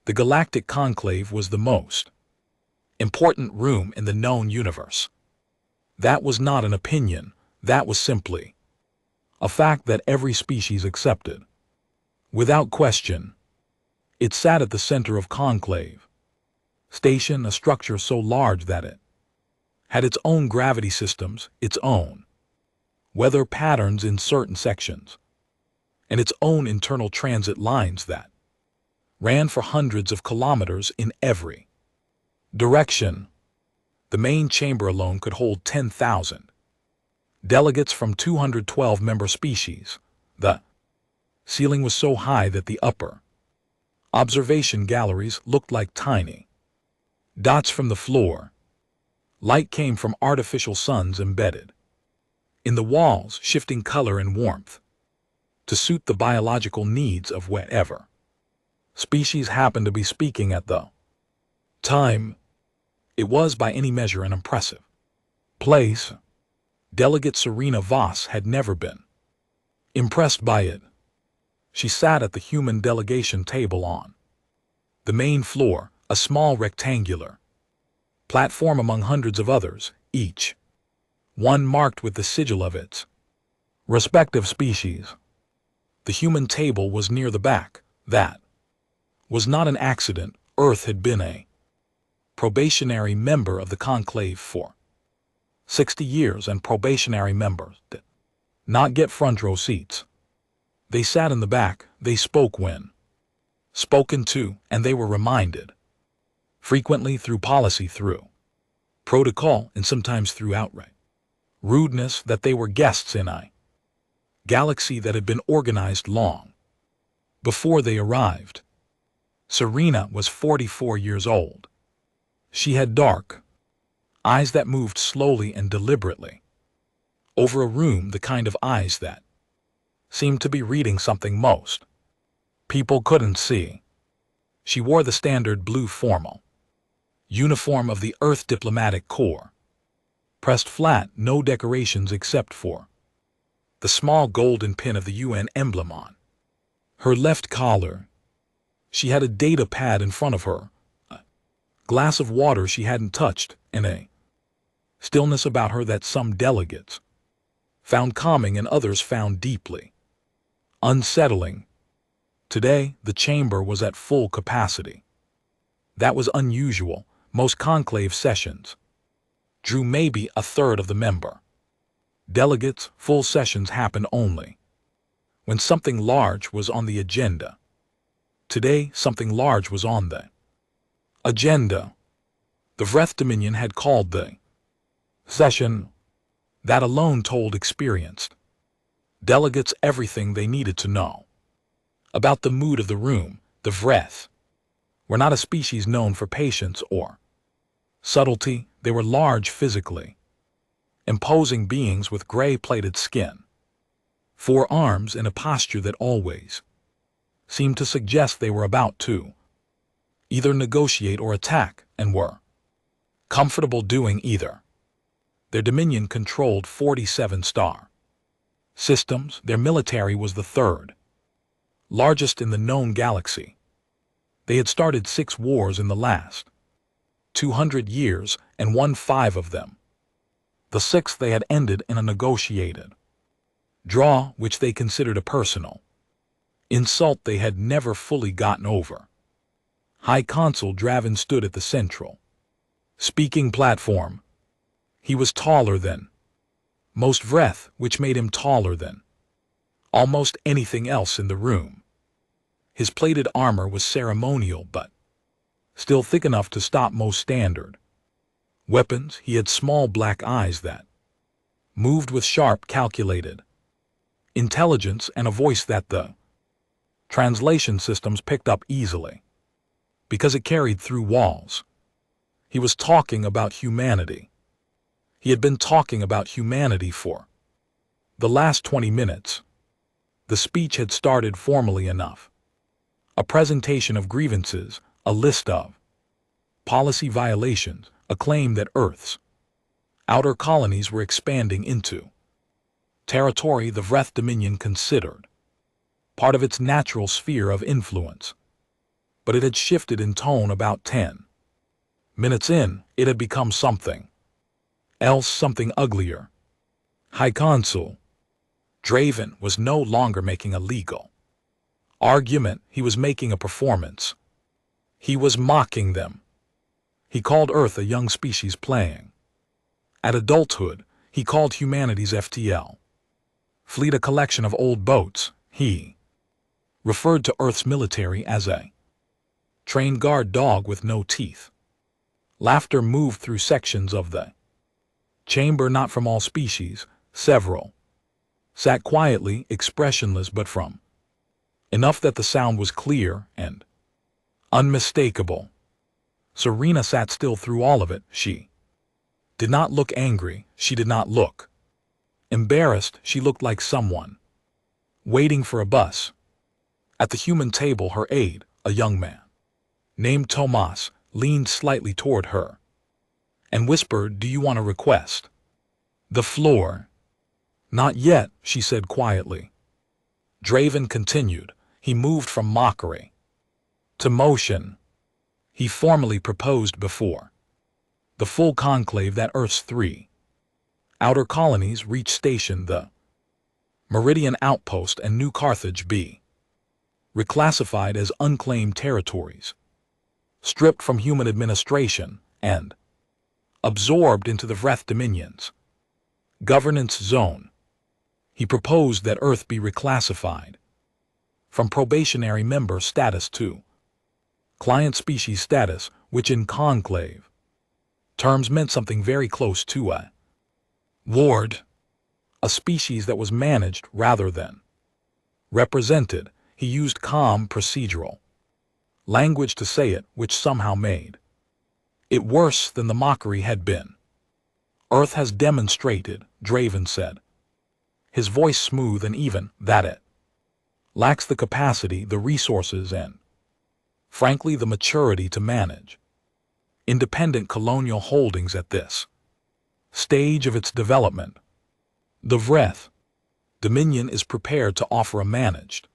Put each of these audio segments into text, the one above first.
The Galactic Conclave was the most important room in the known universe. That was not an opinion, that was simply a fact that every species accepted. Without question, it sat at the center of Conclave Station, a structure so large that it had its own gravity systems, its own weather patterns in certain sections, and its own internal transit lines that ran for hundreds of kilometers in every direction. The main chamber alone could hold 10,000 delegates from 212 member species. The ceiling was so high that the upper observation galleries looked like tiny dots from the floor. Light came from artificial suns embedded in the walls, shifting color and warmth to suit the biological needs of whatever species happened to be speaking at the time. It was by any measure an impressive place. Delegate Serena Voss had never been impressed by it. She sat at the human delegation table on the main floor, a small rectangular platform among hundreds of others, each one marked with the sigil of its respective species. The human table was near the back. That was not an accident. Earth had been a probationary member of the conclave for 60 years, and probationary members did not get front row seats. They sat in the back, they spoke when spoken to, and they were reminded frequently through policy, through protocol, and sometimes through outright rudeness that they were guests in a galaxy that had been organized long before they arrived. Serena was 44 years old. She had dark eyes that moved slowly and deliberately over a room, the kind of eyes that seemed to be reading something most people couldn't see. She wore the standard blue formal uniform of the Earth Diplomatic Corps, pressed flat, no decorations except for the small golden pin of the UN emblem on her left collar. She had a data pad in front of her, a glass of water she hadn't touched, and a stillness about her that some delegates found calming and others found deeply unsettling. Today, the chamber was at full capacity. That was unusual. Most conclave sessions drew maybe a third of the member delegates. Full sessions happened only when something large was on the agenda. Today, something large was on the agenda. The Vreth Dominion had called the session. That alone told experienced delegates everything they needed to know about the mood of the room. The Vreth were not a species known for patience or subtlety. They were large, physically imposing beings with gray-plated skin, 4 arms, and a posture that always seemed to suggest they were about to either negotiate or attack, and were comfortable doing either. Their dominion controlled 47 star systems. Their military was the 3rd largest in the known galaxy. They had started 6 wars in the last 200 years and won 5 of them. The 6th they had ended in a negotiated draw, which they considered a personal insult they had never fully gotten over. High Consul Draven stood at the central speaking platform. He was taller than most Vreth, which made him taller than almost anything else in the room. His plated armor was ceremonial but still thick enough to stop most standard weapons. He had small black eyes that moved with sharp, calculated intelligence, and a voice that the translation systems picked up easily because it carried through walls. He was talking about humanity. He had been talking about humanity for the last 20 minutes. The speech had started formally enough. A presentation of grievances, a list of policy violations, a claim that Earth's outer colonies were expanding into territory the Vreth Dominion considered part of its natural sphere of influence. but it had shifted in tone about 10 minutes in. It had become something else, something uglier. High Consul Draven was no longer making a legal argument, he was making a performance. He was mocking them. He called Earth a young species playing at adulthood. He called humanity's FTL fleet a collection of old boats. He referred to Earth's military as a trained guard dog with no teeth. Laughter moved through sections of the chamber, not from all species. Several sat quietly, expressionless, but from enough that the sound was clear and unmistakable. Serena sat still through all of it. She did not look angry. She did not look embarrassed. She looked like someone waiting for a bus. At the human table, her aide, a young man named Tomas, leaned slightly toward her and whispered, "Do you want a request?" The floor. "Not yet," she said quietly. Draven continued. He moved from mockery to motion. He formally proposed before the full conclave that Earth's 3 outer colonies reach station the Meridian Outpost and New Carthage be reclassified as unclaimed territories, stripped from human administration, and absorbed into the Vreth Dominion's governance zone. He proposed that Earth be reclassified from probationary member status to client species status, which in conclave terms meant something very close to a ward, a species that was managed rather than represented. He used calm, procedural language to say it, which somehow made it worse than the mockery had been. Earth has demonstrated, Draven said, his voice smooth and even, that it lacks the capacity, the resources, and, frankly, the maturity to manage independent colonial holdings at this stage of its development. The Vreth Dominion is prepared to offer a managed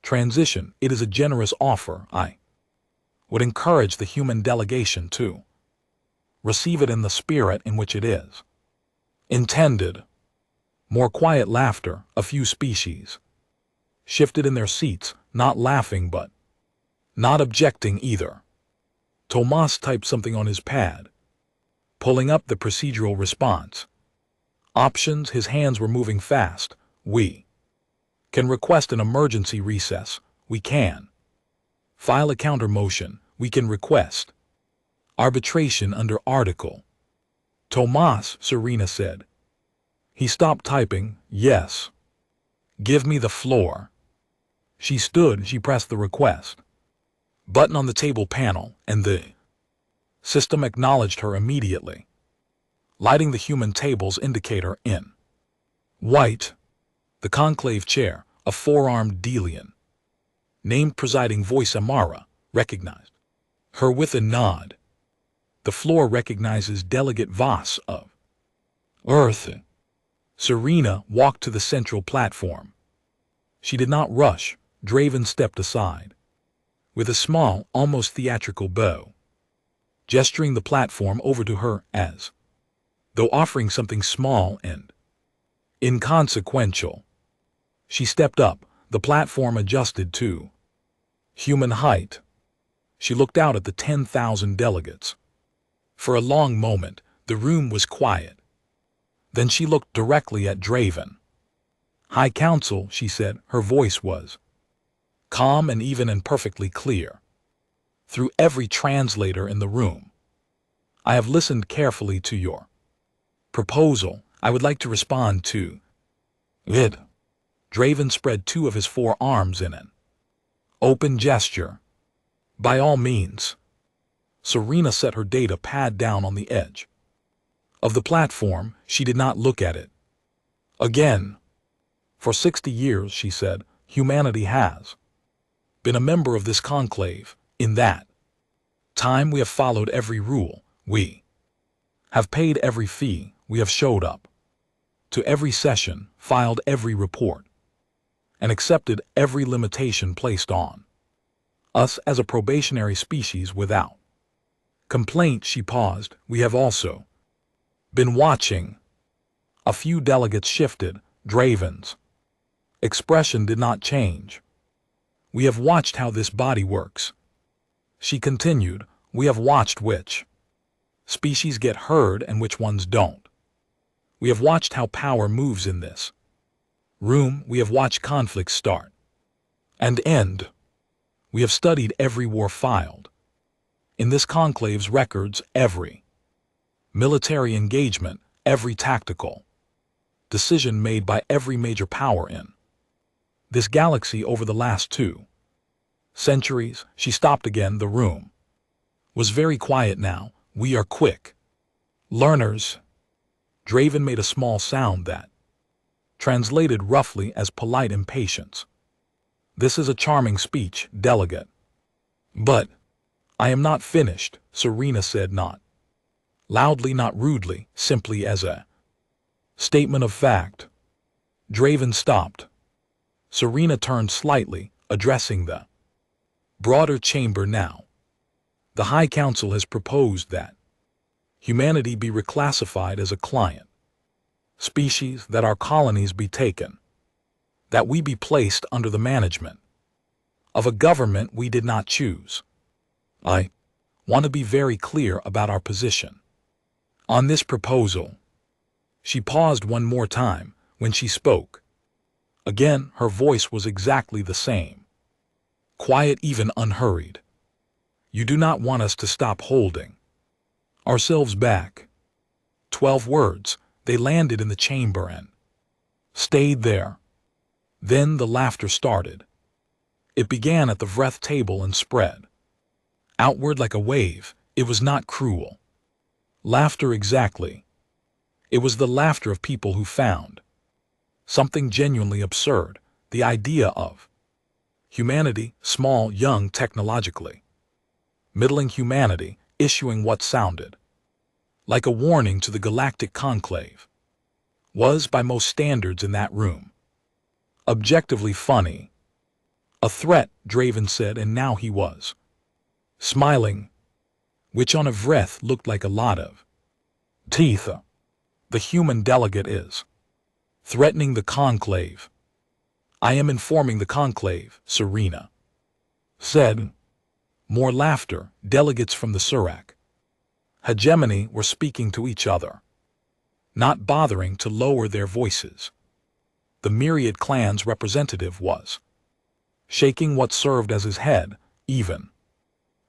transition. It is a generous offer. I would encourage the human delegation to receive it in the spirit in which it is intended. More quiet laughter. A few species shifted in their seats, not laughing but not objecting either. Tomas typed something on his pad, pulling up the procedural response options. His hands were moving fast. We can request an emergency recess. We can file a counter motion. We can request arbitration under Article. Tomas, Serena said. He stopped typing. Yes. Give me the floor. She stood. She pressed the request button on the table panel, and the system acknowledged her immediately, lighting the human table's indicator in white. The conclave chair, a four-armed Delian, named presiding voice Amara, recognized her with a nod. The floor recognizes Delegate Voss of Earth. Serena walked to the central platform. She did not rush. Draven stepped aside with a small, almost theatrical bow, gesturing the platform over to her as though offering something small and inconsequential. She stepped up. The platform adjusted to human height. She looked out at the 10,000 delegates. For a long moment, the room was quiet. Then she looked directly at Draven. "High Council," she said. Her voice was calm and even and perfectly clear through every translator in the room. "I have listened carefully to your proposal. I would like to respond to it." Draven spread two of his forearms in an open gesture. "By all means." Serena set her data pad down on the edge of the platform. She did not look at it again. "For 60 years, she said, humanity has been a member of this conclave. In that time, we have followed every rule. We have paid every fee. We have showed up to every session, filed every report, and accepted every limitation placed on Us as a probationary species without complaint, she paused. We have also been watching. A few delegates shifted. Draven's expression did not change. We have watched how this body works. She continued, we have watched which species get heard and which ones don't. We have watched how power moves in this room. We have watched conflicts start and end. We have studied every war filed in this conclave's records, every military engagement, every tactical decision made by every major power in this galaxy over the last 2 centuries. She stopped again. The room was very quiet now. We are quick learners. Draven made a small sound that translated roughly as polite impatience. This is a charming speech, delegate. But I am not finished, Serena said, not loudly, not rudely, simply as a statement of fact. Draven stopped. Serena turned slightly, addressing the broader chamber now. The High Council has proposed that humanity be reclassified as a client species, that our colonies be taken, that we be placed under the management of a government we did not choose. I want to be very clear about our position on this proposal. She paused one more time when she spoke. Again, her voice was exactly the same. Quiet, even unhurried. You do not want us to stop holding ourselves back. 12 words. They landed in the chamber and stayed there. Then the laughter started. It began at the Vreth table and spread outward like a wave. It was not cruel laughter exactly. It was the laughter of people who found something genuinely absurd, the idea of humanity, small, young, technologically middling humanity, issuing what sounded like a warning to the galactic conclave, was, by most standards in that room, objectively funny. A threat, Draven said, and now he was smiling, which on a Vreth looked like a lot of teeth. The human delegate is threatening the conclave. I am informing the conclave, Serena said. More laughter. Delegates from the Surak hegemony were speaking to each other, not bothering to lower their voices. The myriad clans representative was shaking what served as his head. Even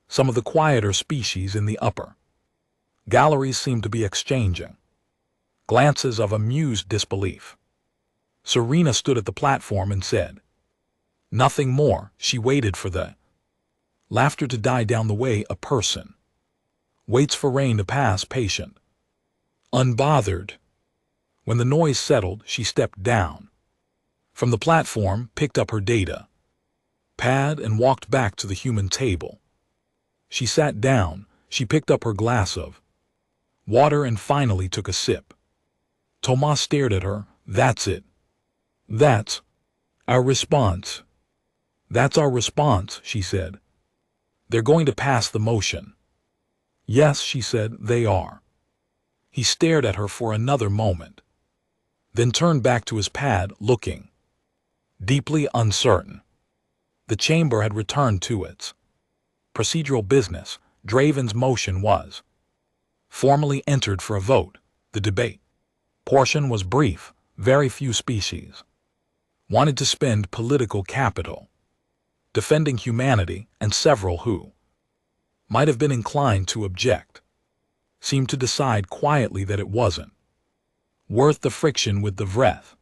some of the quieter species in the upper galleries seemed to be exchanging glances of amused disbelief. Serena stood at the platform and said nothing more. She waited for the laughter to die down, the way a person waits for rain to pass, patient, unbothered. When the noise settled, she stepped down from the platform, picked up her data pad, and walked back to the human table. She sat down, she picked up her glass of water and finally took a sip. Tomas stared at her. That's it. That's our response. That's our response, she said. They're going to pass the motion. Yes, she said, they are. He stared at her for another moment, then turned back to his pad, looking deeply uncertain. The chamber had returned to its procedural business. Draven's motion was formally entered for a vote. The debate portion was brief. Very few species wanted to spend political capital defending humanity, and several who might have been inclined to object seemed to decide quietly that it wasn't worth the friction with the Vreth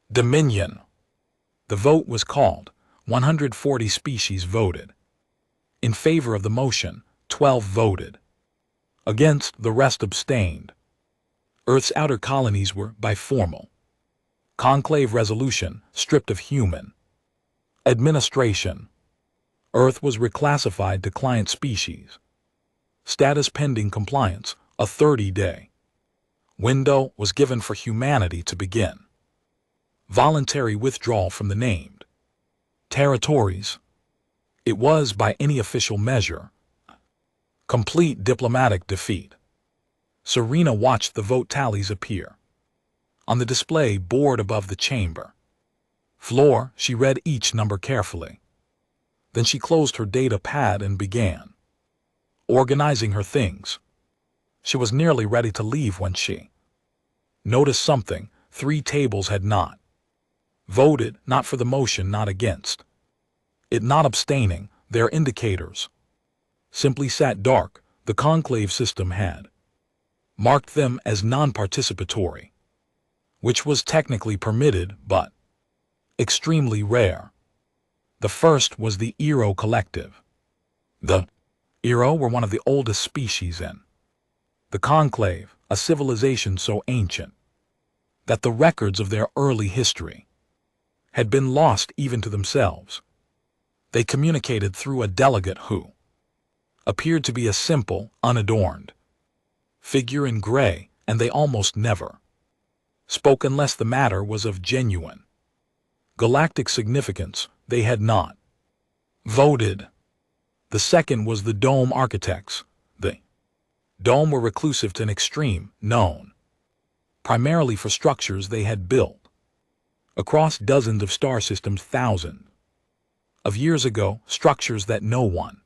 Dominion. The vote was called. 140 species voted in favor of the motion. 12 voted against. The rest abstained. Earth's outer colonies were, by formal conclave resolution, stripped of human administration. Earth was reclassified to client species. Status pending compliance. A 30-day window was given for humanity to begin voluntary withdrawal from the named territories. It was, by any official measure, complete diplomatic defeat. Serena watched the vote tallies appear on the display board above the chamber floor. She read each number carefully. Then she closed her data pad and began organizing her things. She was nearly ready to leave when she noticed something. 3 tables had not voted, not for the motion, not against it, not abstaining. Their indicators simply sat dark. The conclave system had marked them as non-participatory, which was technically permitted but extremely rare. The first was the Eero collective. The Eero were one of the oldest species in the conclave, a civilization so ancient that the records of their early history had been lost even to themselves. They communicated through a delegate who appeared to be a simple, unadorned figure in gray, and they almost never spoke unless the matter was of genuine galactic significance. They had not voted. The second was the Dome architects. The Dome were reclusive to an extreme, known primarily for structures they had built across dozens of star systems thousands of years ago, structures that no one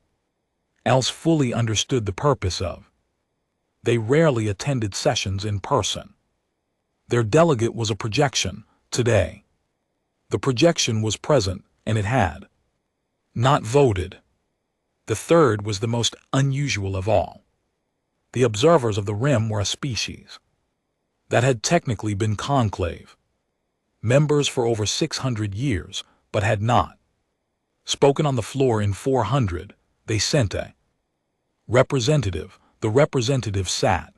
else fully understood the purpose of. They rarely attended sessions in person. Their delegate was a projection. Today, the projection was present, and it had not voted. The third was the most unusual of all. The observers of the rim were a species that had technically been conclave members for over 600 years, but had not spoken on the floor in 400. They sent a representative. The representative sat.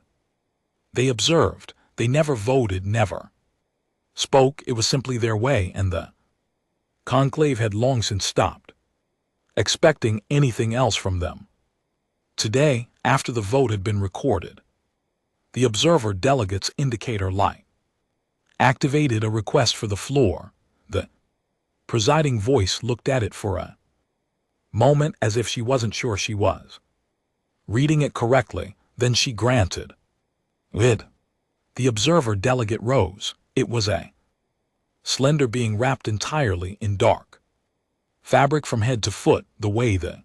They observed. They never voted, never spoke. It was simply their way, and the conclave had long since stopped expecting anything else from them. Today, after the vote had been recorded, the observer delegate's indicator light activated a request for the floor. The presiding voice looked at it for a moment as if she wasn't sure she was reading it correctly. Then she granted it. The observer delegate rose. It was a slender being wrapped entirely in dark fabric from head to foot, the way the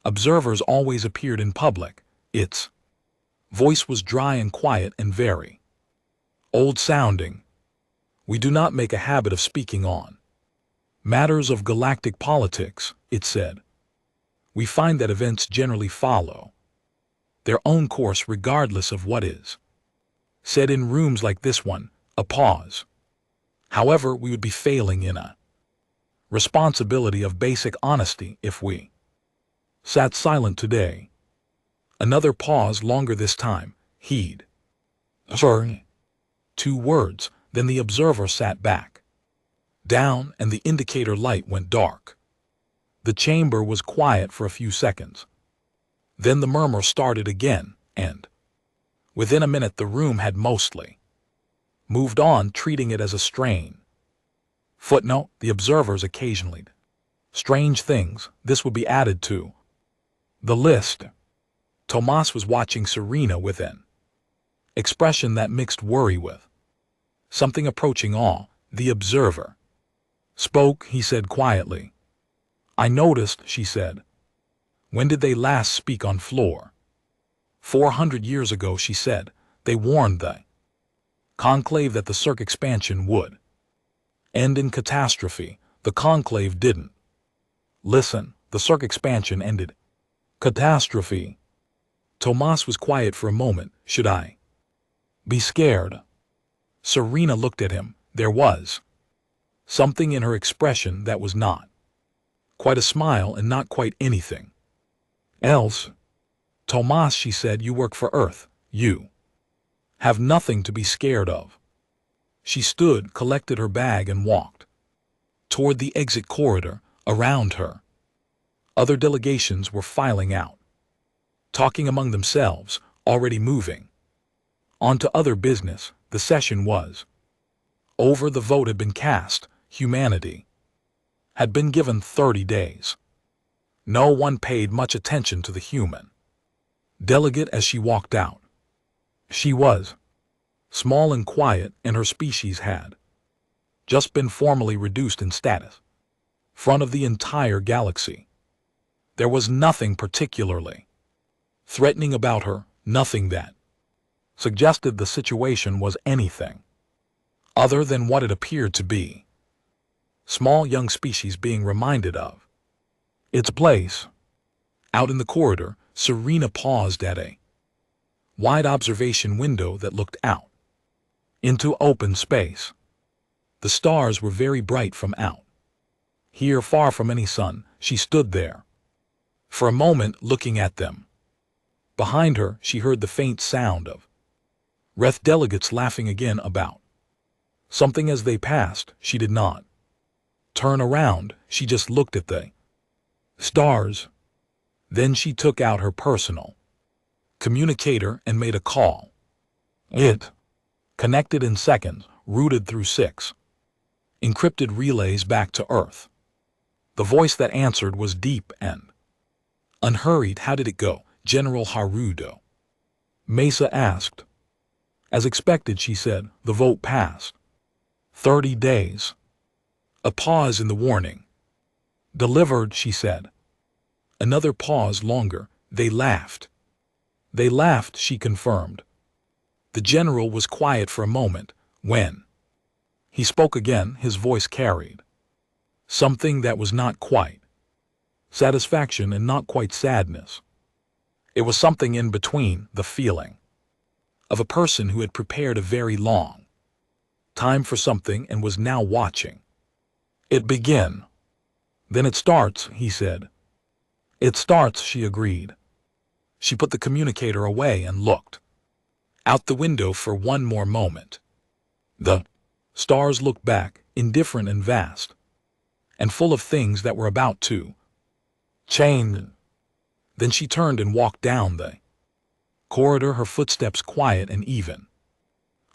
observers always appeared in public. Its voice was dry and quiet and very old-sounding. "We do not make a habit of speaking on matters of galactic politics," it said. "We find that events generally follow their own course regardless of what is said in rooms like this one." A pause. "However, we would be failing in a responsibility of basic honesty if we sat silent today." Another pause, longer this time. "Heed." "Sorry." 2 words, then the observer sat back down and the indicator light went dark. The chamber was quiet for a few seconds. Then the murmur started again, and within a minute the room had mostly moved on, treating it as a strain. Footnote: the observers occasionally strange things. This would be added to the list. Tomas was watching Serena with an expression that mixed worry with something approaching awe. The observer spoke. He said quietly, "I noticed," she said. "When did they last speak on floor?" 400 years ago, she said. "They warned the conclave that the Cirque expansion would end in catastrophe. The conclave didn't listen. The Cirque expansion ended catastrophe." Tomas was quiet for a moment. "Should I be scared?" Serena looked at him. There was something in her expression that was not quite a smile and not quite anything else. "Tomas," she said, "you work for Earth. You have nothing to be scared of." She stood, collected her bag, and walked toward the exit corridor. Around her, other delegations were filing out, talking among themselves, already moving on to other business. The session was over. The vote had been cast. Humanity had been given 30 days No one paid much attention to the human delegate as she walked out. She was small and quiet, and her species had just been formally reduced in status. Front of the entire galaxy. There was nothing particularly threatening about her, nothing that suggested the situation was anything other than what it appeared to be. Small young species being reminded of its place. Out in the corridor, Serena paused at a wide observation window that looked out into open space. The stars were very bright from out here, far from any sun. She stood there for a moment looking at them. Behind her, she heard the faint sound of Reth delegates laughing again about something as they passed. She did not turn around, she just looked at the stars. Then she took out her personal communicator and made a call. It connected in seconds, routed through 6 encrypted relays back to Earth. The voice that answered was deep and unhurried. How did it go, General Harudo? Mesa asked. As expected, she said. The vote passed. 30 days. A pause in the warning. Delivered, she said. Another pause longer. They laughed. They laughed, she confirmed. The general was quiet for a moment. When he spoke again, his voice carried something that was not quite satisfaction and not quite sadness. It was something in between, the feeling of a person who had prepared a very long time for something and was now watching it begin. Then it starts, he said. It starts, she agreed. She put the communicator away and looked out the window for one more moment. The stars looked back, indifferent and vast, and full of things that were about to change. Then she turned and walked down the corridor, her footsteps quiet and even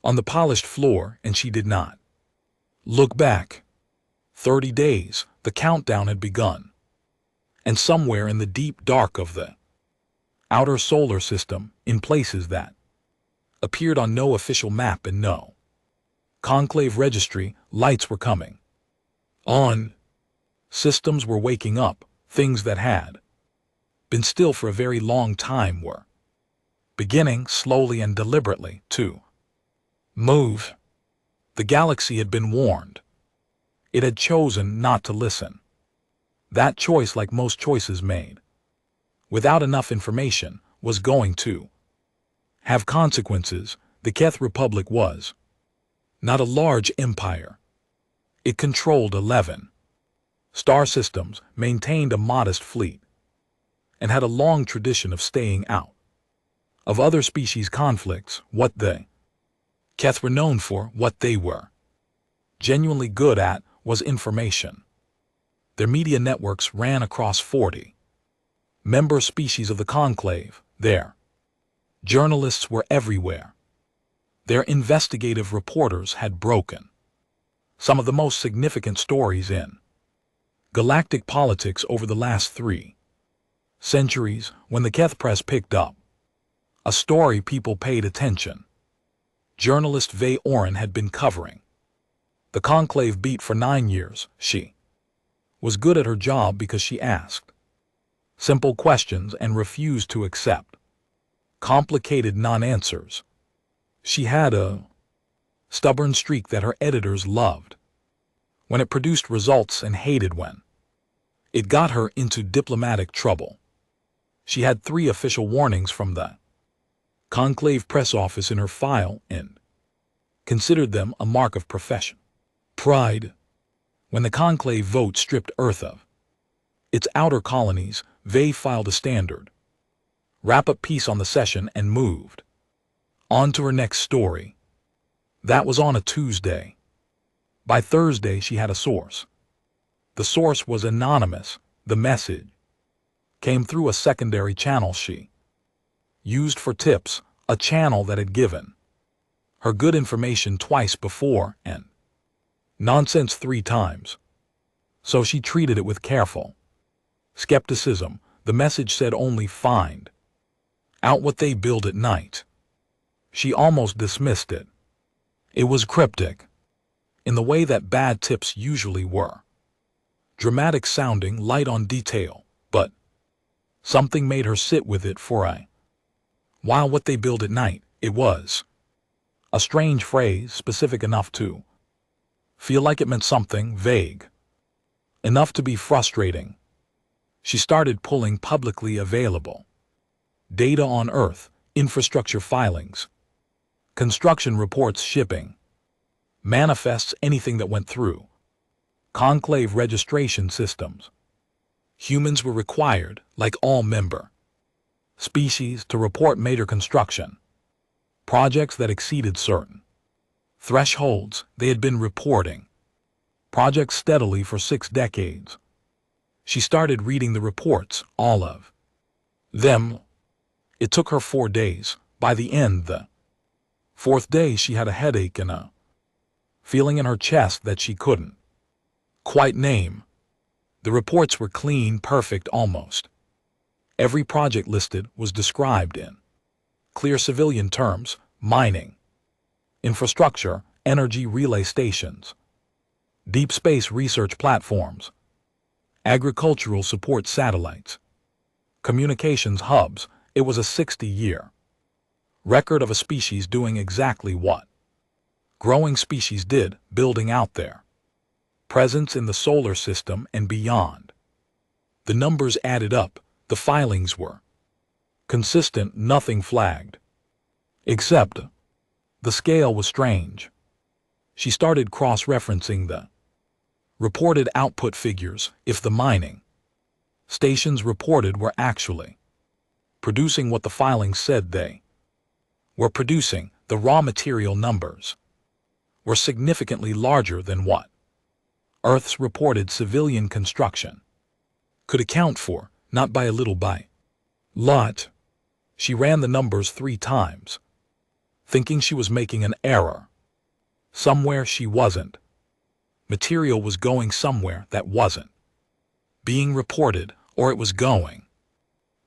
on the polished floor, and she did not look back. 30 days, the countdown had begun. And somewhere in the deep dark of the outer solar system, in places that appeared on no official map and no conclave registry, lights were coming on. Systems were waking up. Things that had been still for a very long time were beginning slowly and deliberately to move. The galaxy had been warned. It had chosen not to listen. That choice, like most choices made without enough information, was going to have consequences. The Keth Republic was not a large empire. It controlled 11 star systems, maintained a modest fleet, and had a long tradition of staying out of other species conflicts. What they Keth were known for, what they were genuinely good at, was information. Their media networks ran across 40 member species of the conclave. Their journalists were everywhere. Their investigative reporters had broken some of the most significant stories in galactic politics over the last 3 centuries. When the Keth press picked up a story, people paid attention. Journalist Vey Oren had been covering the conclave beat for 9 years. She was good at her job because she asked simple questions and refused to accept complicated non-answers. She had a stubborn streak that her editors loved when it produced results and hated when it got her into diplomatic trouble. She had 3 official warnings from the conclave press office in her file and considered them a mark of profession pride. When the conclave vote stripped Earth of its outer colonies, Vey filed a standard wrap-up piece on the session and moved on to her next story. That was on a Tuesday. By Thursday, she had a source. The source was anonymous. The message came through a secondary channel she used for tips, a channel that had given her good information twice before and nonsense 3 times. So she treated it with careful Skepticism. The message said only find out what they build at night. She almost dismissed it. It was cryptic, in the way that bad tips usually were. Dramatic sounding, light on detail, but something made her sit with it for a while. What they build at night, it was a strange phrase, specific enough to feel like it meant something, vague enough to be frustrating. She started pulling publicly available data on Earth, infrastructure filings, construction reports, shipping manifests, anything that went through conclave registration systems. Humans were required, like all member species, to report major construction projects that exceeded certain thresholds. They had been reporting projects steadily for 6 decades. She started reading the reports, all of them. It took her 4 days. By the end, the 4th day, she had a headache and a feeling in her chest that she couldn't quite name. The reports were clean, perfect, almost every project listed was described in clear civilian terms: mining, infrastructure, energy relay stations, deep space research platforms, agricultural support satellites, communications hubs. It was a 60-year record of a species doing exactly what growing species did, building out their presence in the solar system and beyond. The numbers added up. The filings were consistent, nothing flagged. Except the scale was strange. She started cross-referencing the reported output figures. If the mining stations reported were actually producing what the filings said they were producing, the raw material numbers were significantly larger than what Earth's reported civilian construction could account for, not by a little, by lot. She ran the numbers 3 times, thinking she was making an error. Somewhere she wasn't. Material was going somewhere that wasn't being reported, or it was going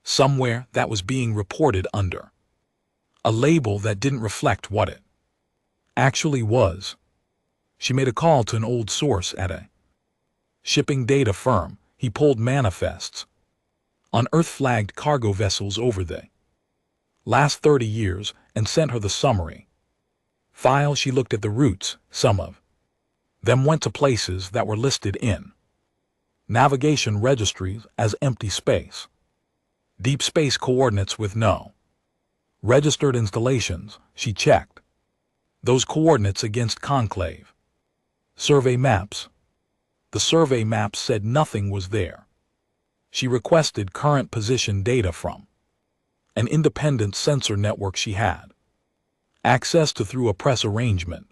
somewhere that was being reported under a label that didn't reflect what it actually was. She made a call to an old source at a shipping data firm. He pulled manifests on Earth-flagged cargo vessels over the last 30 years and sent her the summary file. She looked at the routes. Some of them went to places that were listed in navigation registries as empty space, deep space coordinates with no registered installations. She checked those coordinates against conclave survey maps. The survey maps said nothing was there. She requested current position data from an independent sensor network she had access to through a press arrangement.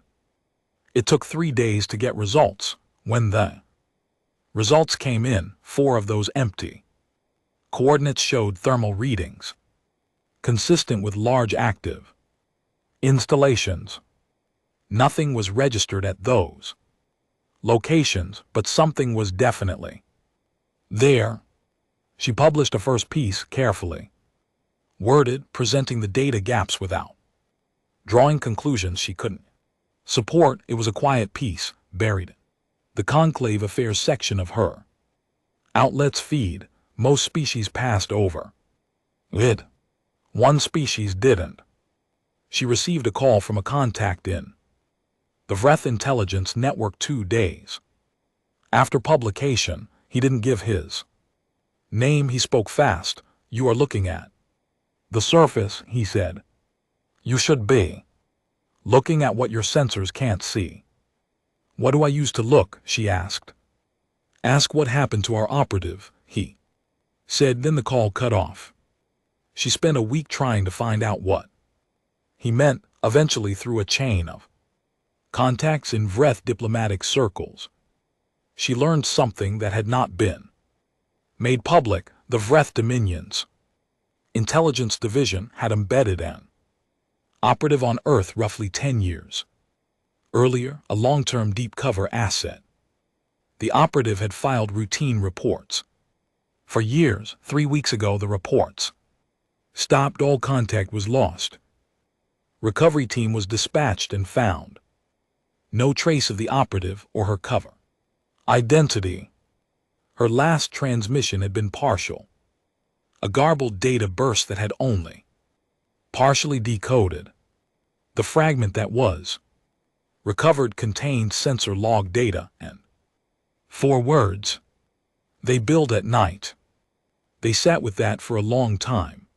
It took 3 days to get results. When the results came in, 4 of those empty coordinates showed thermal readings consistent with large active installations. Nothing was registered at those locations, but something was definitely there. She published a first piece, carefully worded, presenting the data gaps without drawing conclusions she couldn't support. It was a quiet piece, buried in the conclave affairs section of her outlet's feed. Most species passed over it. One species didn't. She received a call from a contact in the Vreth Intelligence Network 2 days after publication. He didn't give his name. He spoke fast. "You are looking at the surface," he said. "You should be looking at what your sensors can't see." "What do I use to look?" she asked. "Ask what happened to our operative," he said. Then the call cut off. She spent a week trying to find out what he meant. Eventually, through a chain of contacts in Vreth diplomatic circles, she learned something that had not been made public. The Vreth Dominion's intelligence division had embedded an operative on Earth roughly 10 years earlier, a long-term deep cover asset. The operative had filed routine reports For years, 3 weeks ago, the reports stopped. All contact was lost. Recovery team was dispatched and found no trace of the operative or her cover identity. Her last transmission had been partial. A garbled data burst that had only partially decoded. The fragment that was recovered contained sensor log data and 4 words. They billed at night. They sat with that for a long time.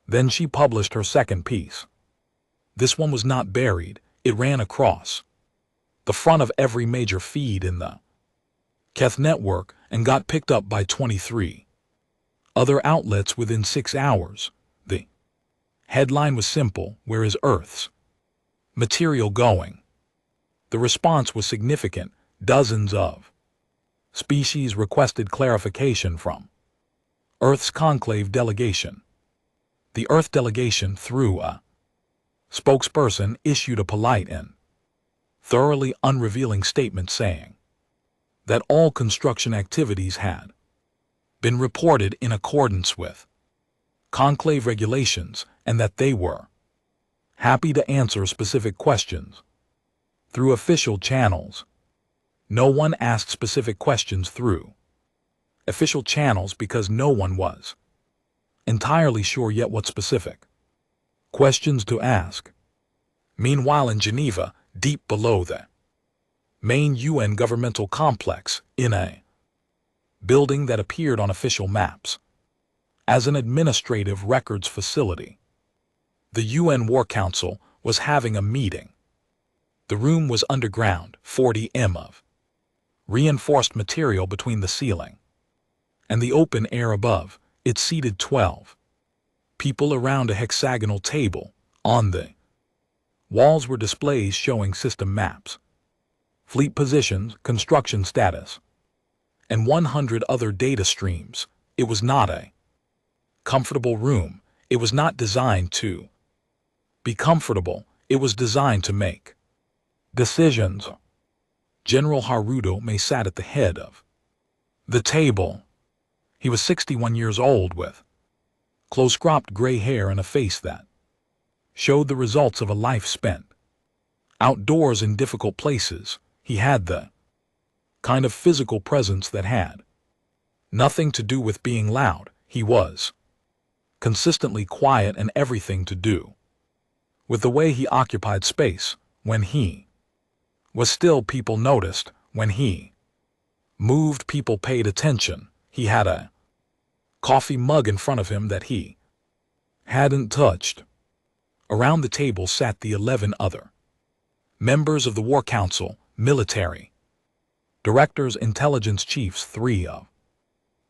Then she published her second piece. This one was not buried. It ran across the front of every major feed in the Keth network and got picked up by 23 other outlets within 6 hours. The headline was simple: where is Earth's material going? The response was significant. Dozens of species requested clarification from Earth's conclave delegation. The Earth delegation, through a spokesperson, issued a polite and thoroughly unrevealing statement saying that all construction activities had been reported in accordance with conclave regulations and that they were happy to answer specific questions through official channels. No one asked specific questions through official channels because no one was entirely sure yet what specific questions to ask. Meanwhile, in Geneva, deep below the main UN governmental complex, in a building that appeared on official maps as an administrative records facility, the UN War Council was having a meeting. The room was underground, 40 m of reinforced material between the ceiling and the open air above. It seated 12 people around a hexagonal table. On the walls were displays showing system maps, fleet positions, construction status, and 100 other data streams. It was not a comfortable room. It was not designed to be comfortable. It was designed to make decisions. General Haruto May sat at the head of the table. He was 61 years old with close-cropped gray hair and a face that showed the results of a life spent outdoors in difficult places. He had the kind of physical presence that had nothing to do with being loud. He was consistently quiet, and everything to do with the way he occupied space. When he was still, people noticed. When he moved, people paid attention. He had a coffee mug in front of him that he hadn't touched. Around the table sat the 11 other members of the War Council, military directors, intelligence chiefs, 3 of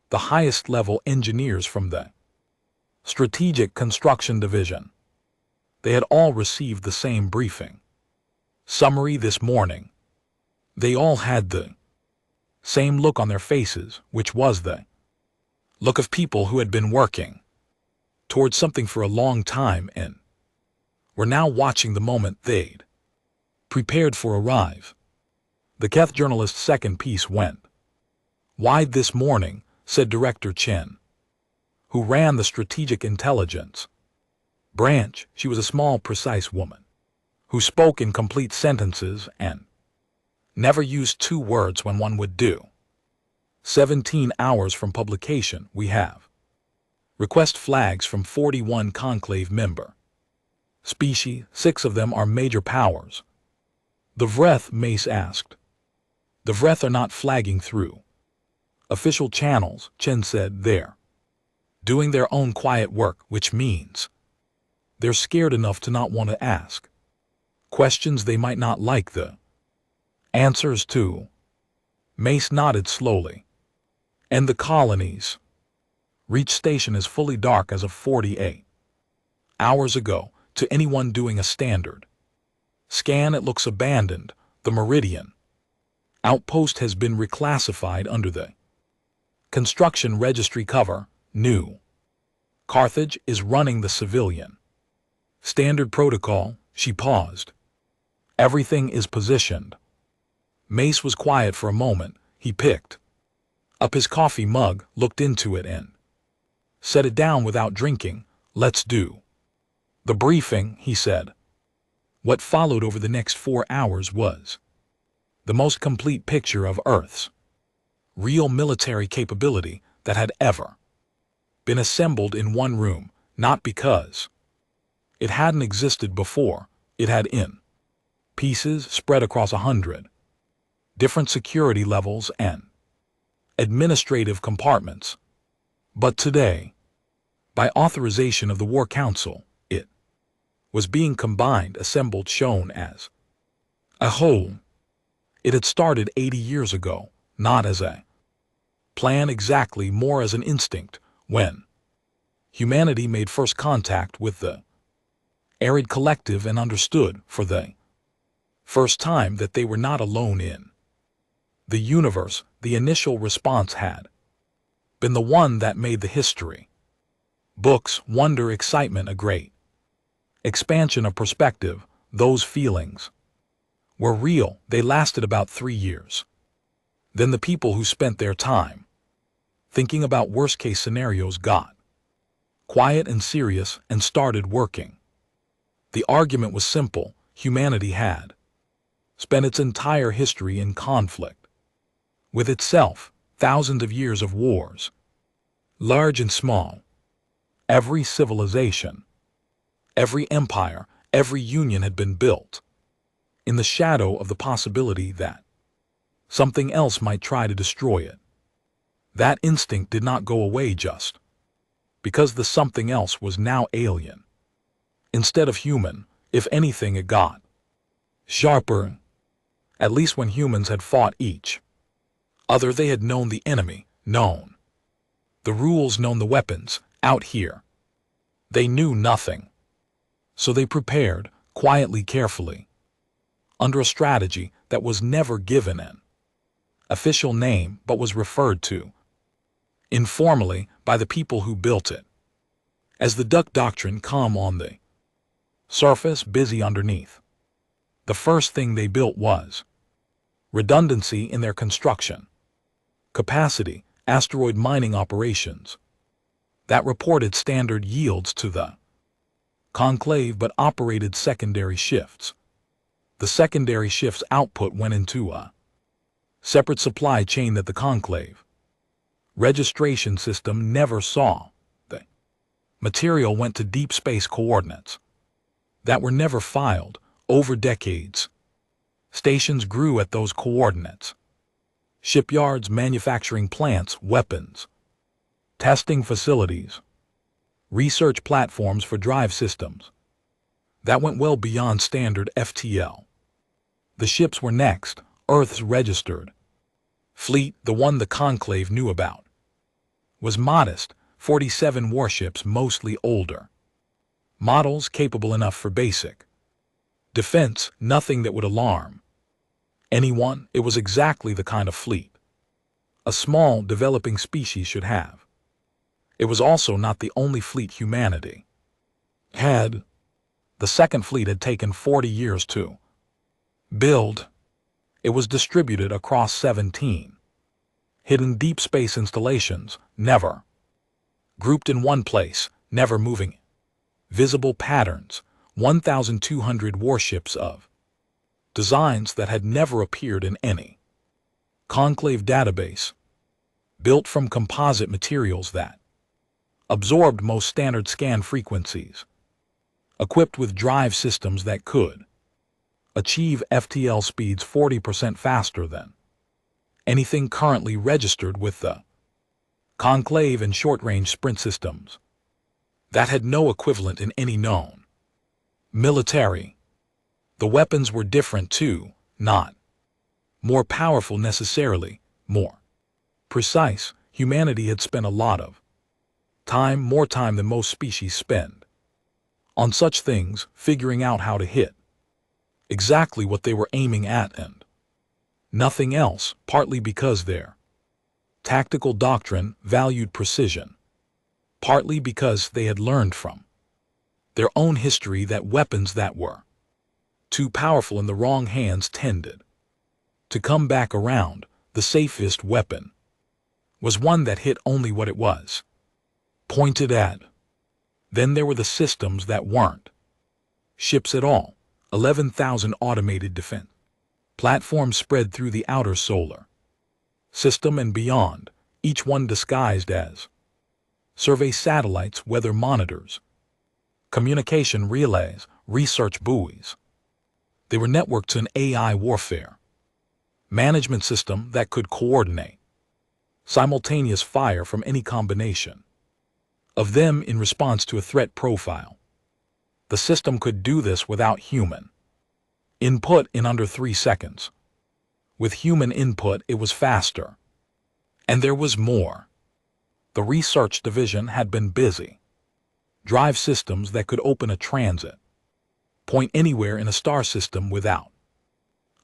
the highest-level engineers from the Strategic Construction Division. They had all received the same briefing summary this morning. They all had the same look on their faces, which was the look of people who had been working towards something for a long time and were now watching the moment they'd prepared for arrive. The Keth journalist's second piece went wide this morning, said Director Chen, who ran the Strategic Intelligence branch. She was a small, precise woman who spoke in complete sentences and never used 2 words when one would do. 17 hours from publication, we have request flags from 41 conclave member species. 6 of them are major powers. The Vreth, Mace asked. The Vreth are not flagging through official channels, Chen said. They're doing their own quiet work, which means they're scared enough to not want to ask questions they might not like the answers to. Mace nodded slowly. And the colonies reach station as fully dark as of 48 hours ago. To anyone doing a standard scan, it looks abandoned. The Meridian outpost has been reclassified under the construction registry cover. New Carthage is running the civilian standard protocol. She paused. Everything is positioned. Mace was quiet for a moment. He picked up his coffee mug, looked into it and set it down without drinking. "Let's do the briefing," he said. What followed over the next 4 hours was the most complete picture of Earth's real military capability that had ever been assembled in one room, not because it hadn't existed before. It had, in pieces spread across 100 different security levels and administrative compartments. But today, by authorization of the War Council, it was being combined, assembled, shown as a whole. It had started 80 years ago, not as a plan exactly, more as an instinct, when humanity made first contact with the arid collective and understood for the first time that they were not alone in the universe. The initial response had been the one that made the history books: wonder, excitement, a great expansion of perspective. Those feelings were real. They lasted about 3 years. Then the people who spent their time thinking about worst-case scenarios got quiet and serious and started working. The argument was simple. Humanity had spent its entire history in conflict with itself, thousands of years of wars, large and small. Every civilization, every empire, every union had been built in the shadow of the possibility that something else might try to destroy it. That instinct did not go away just because the something else was now alien. Instead of human, if anything, it got sharper. At least when humans had fought each other, they had known the enemy, known the rules, known the weapons. Out here, they knew nothing. So they prepared, quietly, carefully, under a strategy that was never given an official name but was referred to informally by the people who built it as the duck doctrine. Calm on the surface, busy underneath. The first thing they built was redundancy in their construction capacity. Asteroid mining operations that reported standard yields to the conclave but operated secondary shifts. The secondary shifts' output went into a separate supply chain that the conclave registration system never saw. The material went to deep space coordinates that were never filed. Over decades, stations grew at those coordinates. Shipyards, manufacturing plants, weapons testing facilities, research platforms for drive systems that went well beyond standard FTL. The ships were next. Earth's registered fleet, the one the conclave knew about, was modest: 47 warships, mostly older models, capable enough for basic defense, nothing that would alarm anyone. It was exactly the kind of fleet a small, developing species should have. It was also not the only fleet humanity had. The second fleet had taken 40 years to build. It was distributed across 17 hidden deep space installations, never grouped in one place, never moving visible patterns. 1,200 warships of designs that had never appeared in any conclave database, built from composite materials that absorbed most standard scan frequencies, equipped with drive systems that could achieve FTL speeds 40% faster than anything currently registered with the conclave, and short-range sprint systems that had no equivalent in any known military. The weapons were different too, not more powerful necessarily, more precise. Humanity had spent a lot of time, more time than most species spend, on such things, figuring out how to hit exactly what they were aiming at and nothing else, partly because their tactical doctrine valued precision, partly because they had learned from their own history that weapons that were too powerful in the wrong hands tended to come back around. The safest weapon was one that hit only what it was pointed at. Then there were the systems that weren't ships at all, 11,000 automated defense platforms spread through the outer solar system and beyond, each one disguised as survey satellites, weather monitors, communication relays, research buoys. They were networked to an AI warfare management system that could coordinate simultaneous fire from any combination of them in response to a threat profile. The system could do this without human input in under 3 seconds. With human input, it was faster. And there was more. The research division had been busy. Drive systems that could open a transit point anywhere in a star system without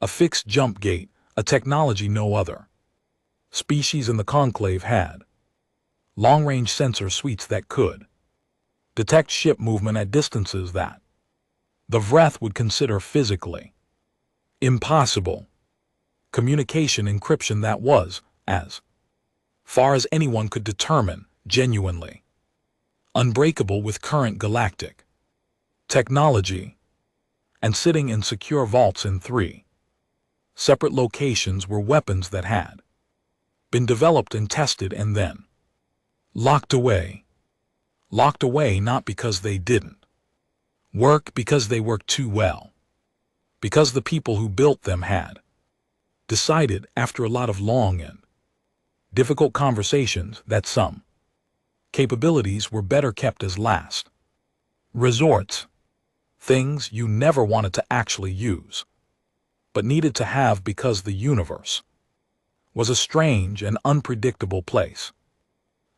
a fixed jump gate, a technology no other species in the conclave had. Long-range sensor suites that could detect ship movement at distances that the Vreth would consider physically impossible. Communication encryption that was, as far as anyone could determine, genuinely unbreakable with current galactic technology. And sitting in secure vaults in 3 separate locations were weapons that had been developed and tested and then locked away. Locked away not because they didn't work, because they worked too well. Because the people who built them had decided, after a lot of long and difficult conversations, that some capabilities were better kept as last resorts. Things you never wanted to actually use, but needed to have because the universe was a strange and unpredictable place.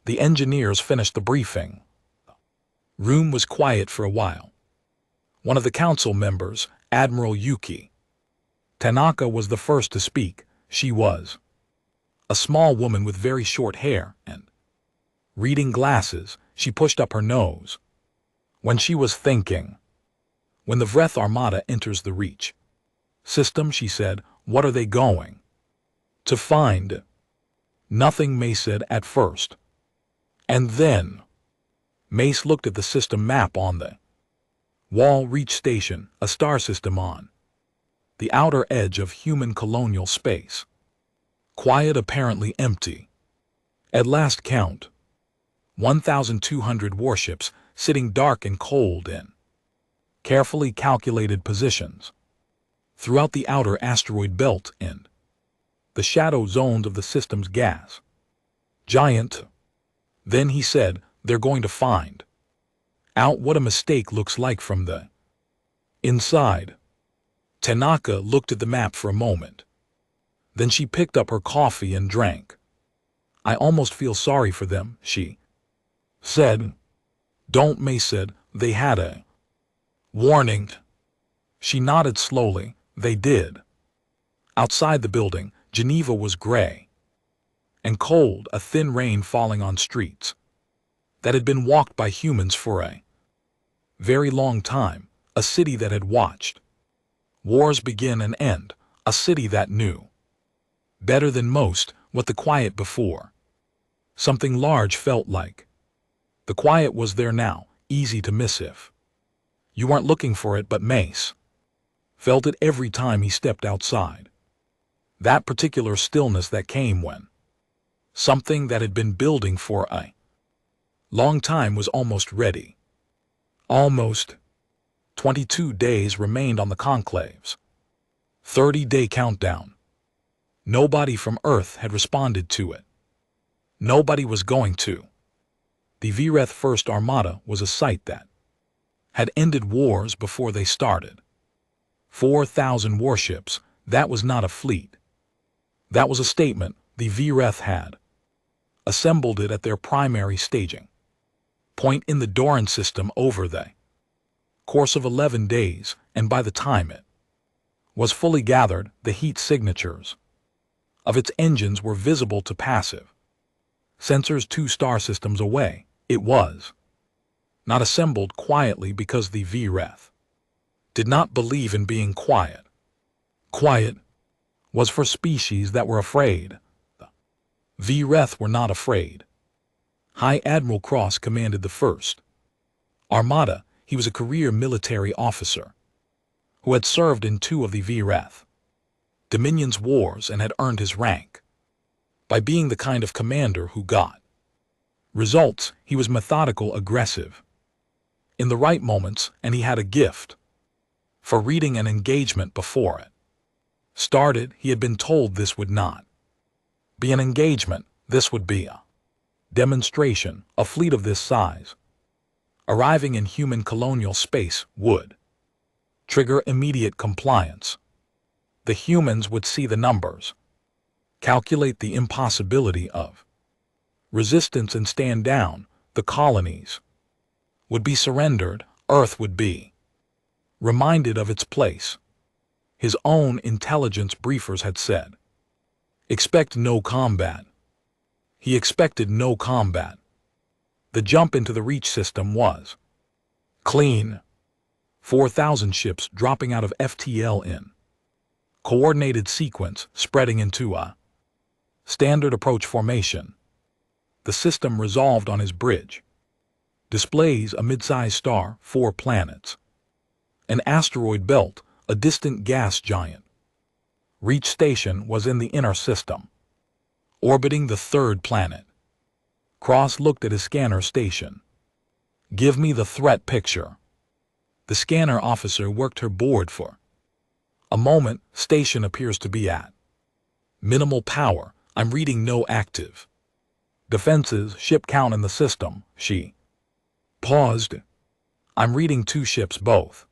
The engineers finished the briefing. The room was quiet for a while. One of the council members, Admiral Yuki Tanaka, was the first to speak. She was a small woman with very short hair and reading glasses. She pushed up her nose when she was thinking. When the Vreth Armada enters the Reach system, she said, what are they going to find? Nothing, Mace said at first. And then Mace looked at the system map on the wall. Reach Station, a star system on the outer edge of human colonial space. Quiet, apparently empty. At last count, 1,200 warships sitting dark and cold in carefully calculated positions throughout the outer asteroid belt and the shadow zones of the system's gas giant. Then he said, they're going to find out what a mistake looks like from the inside. Tanaka looked at the map for a moment. Then she picked up her coffee and drank. I almost feel sorry for them, she said. Don't, May said. They had a warning. She nodded slowly. They did. Outside the building, Geneva was gray and cold, a thin rain falling on streets that had been walked by humans for a very long time, a city that had watched wars begin and end, a city that knew better than most what the quiet before something large felt like. The quiet was there now, easy to miss if you weren't looking for it, but Mace felt it every time he stepped outside. That particular stillness that came when something that had been building for a long time was almost ready. Almost. 22 days remained on the conclave's 30-day countdown. Nobody from Earth had responded to it. Nobody was going to. The Vreth First Armada was a sight that had ended wars before they started. 4,000 warships, that was not a fleet. That was a statement. The Vreth had assembled it at their primary staging point in the Doran system over the course of 11 days, and by the time it was fully gathered, the heat signatures of its engines were visible to passive sensors 2 star systems away. It was not assembled quietly because the Vreth did not believe in being quiet. Quiet was for species that were afraid. The VREF were not afraid. High Admiral Cross commanded the 1st Armada. He was a career military officer who had served in 2 of the VREF Dominion's wars and had earned his rank by being the kind of commander who got results. He was methodical, aggressive in the right moments, and he had a gift for reading an engagement before it started. He had been told this would not be an engagement, this would be a demonstration. A fleet of this size arriving in human colonial space would trigger immediate compliance. The humans would see the numbers, calculate the impossibility of resistance, and stand down. The colonies would be surrendered. Earth would be reminded of its place. His own intelligence briefers had said, expect no combat. He expected no combat. The jump into the Reach system was clean. 4,000 ships dropping out of FTL in coordinated sequence, spreading into a standard approach formation. The system resolved on his bridge. Displays a mid-sized star, 4 planets, an asteroid belt, a distant gas giant. Reach station was in the inner system, orbiting the 3rd planet. Cross looked at his scanner station. Give me the threat picture. The scanner officer worked her board for a moment. Station appears to be at minimal power. I'm reading no active defenses. Ship count in the system. She paused. I'm reading 2 ships, both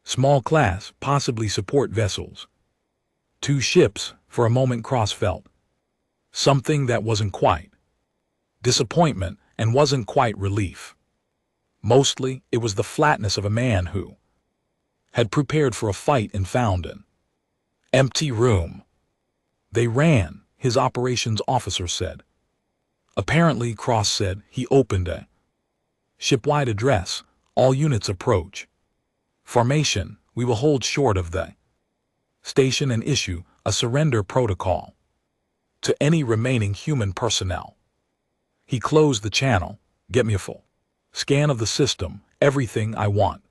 small class, possibly support vessels. 2 ships. For a moment Cross felt something that wasn't quite disappointment and wasn't quite relief. Mostly it was the flatness of a man who had prepared for a fight and found an empty room. They ran, his operations officer said. Apparently, Cross said. He opened a shipwide address. All units approach formation. We will hold short of the station and issue a surrender protocol to any remaining human personnel. He closed the channel. Get me a full scan of the system, everything I want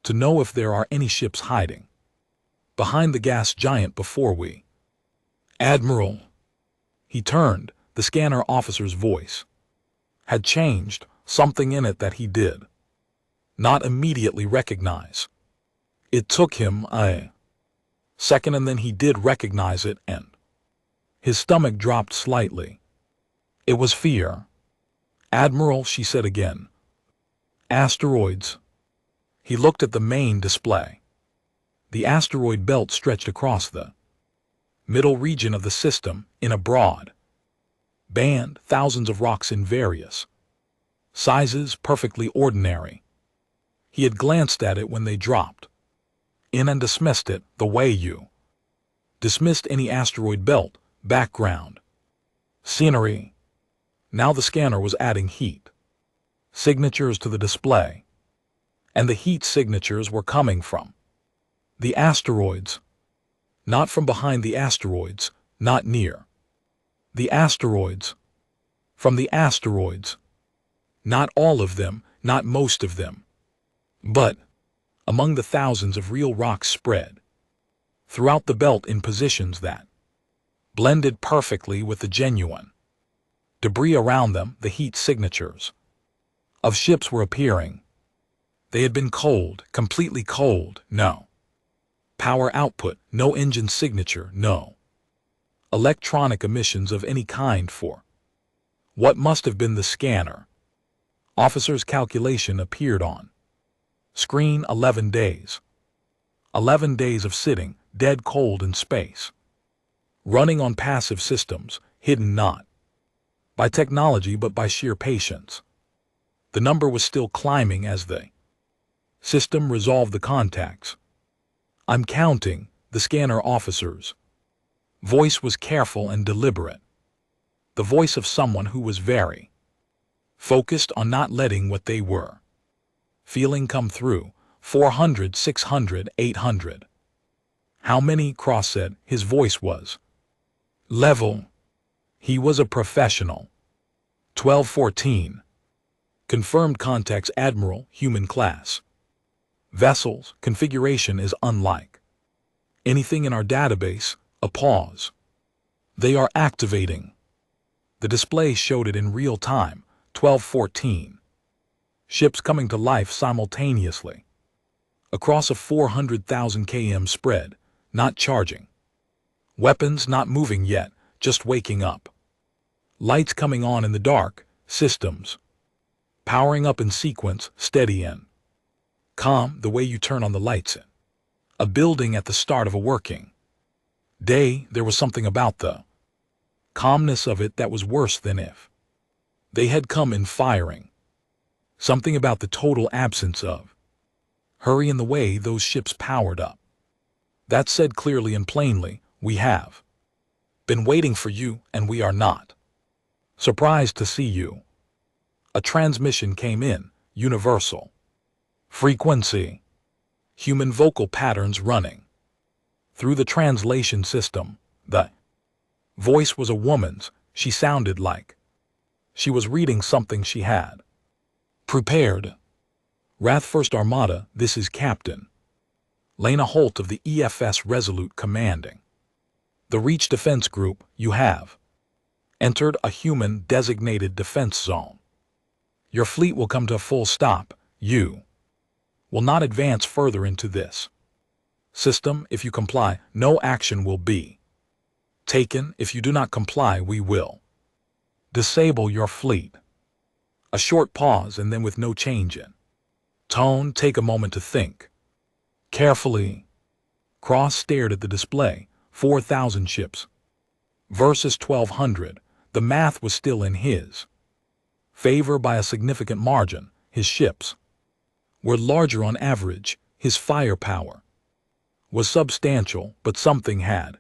to know if there are any ships hiding behind the gas giant before we. Admiral. He turned. The scanner officer's voice had changed, something in it that he did not immediately recognize. It took him a second, and then he did recognize it, and his stomach dropped slightly. It was fear. Admiral, she said again. Asteroids. He looked at the main display. The asteroid belt stretched across the middle region of the system in a broad band, thousands of rocks in various sizes, perfectly ordinary. He had glanced at it when they dropped in and dismissed it the way you dismissed any asteroid belt. Background scenery. Now the scanner was adding heat signatures to the display, and the heat signatures were coming from the asteroids, not from behind the asteroids, not near the asteroids, from the asteroids. Not all of them, not most of them, but among the thousands of real rocks spread throughout the belt in positions that blended perfectly with the genuine debris around them. The heat signatures of ships were appearing. They had been cold, completely cold. No power output, no engine signature, no electronic emissions of any kind for what must have been the scanner officer's calculation appeared on screen. 11 days. 11 days of sitting, dead cold in space, running on passive systems, hidden not by technology but by sheer patience. The number was still climbing as the system resolved the contacts. I'm counting. The scanner officer's voice was careful and deliberate, the voice of someone who was very focused on not letting what they were feeling come through. 400, 600, 800. How many? Cross said. His voice was level. He was a professional. 1214. Confirmed context Admiral, human class. Vessels, configuration is unlike anything in our database. A pause. They are activating. The display showed it in real time. 1214. Ships coming to life simultaneously. Across a 400,000 km spread, not charging. Weapons not moving yet, just waking up. Lights coming on in the dark, systems. Powering up in sequence, steady in. Calm, the way you turn on the lights in a building at the start of a working day. There was something about the calmness of it that was worse than if they had come in firing. Something about the total absence of hurry in the way those ships powered up. That said clearly and plainly, we have been waiting for you, and we are not surprised to see you. A transmission came in, universal frequency. Human vocal patterns running through the translation system. The voice was a woman's. She sounded like she was reading something she had prepared. Wrath First Armada, this is Captain Lena Holt of the EFS Resolute commanding the Reach Defense Group. You have entered a human-designated defense zone. Your fleet will come to a full stop. You will not advance further into this system. If you comply, no action will be taken. If you do not comply, we will disable your fleet. A short pause, and then with no change in tone, take a moment to think carefully. Cross stared at the display. 4,000 ships versus 1,200. The math was still in his favor by a significant margin. His ships were larger on average. His firepower was substantial, but something had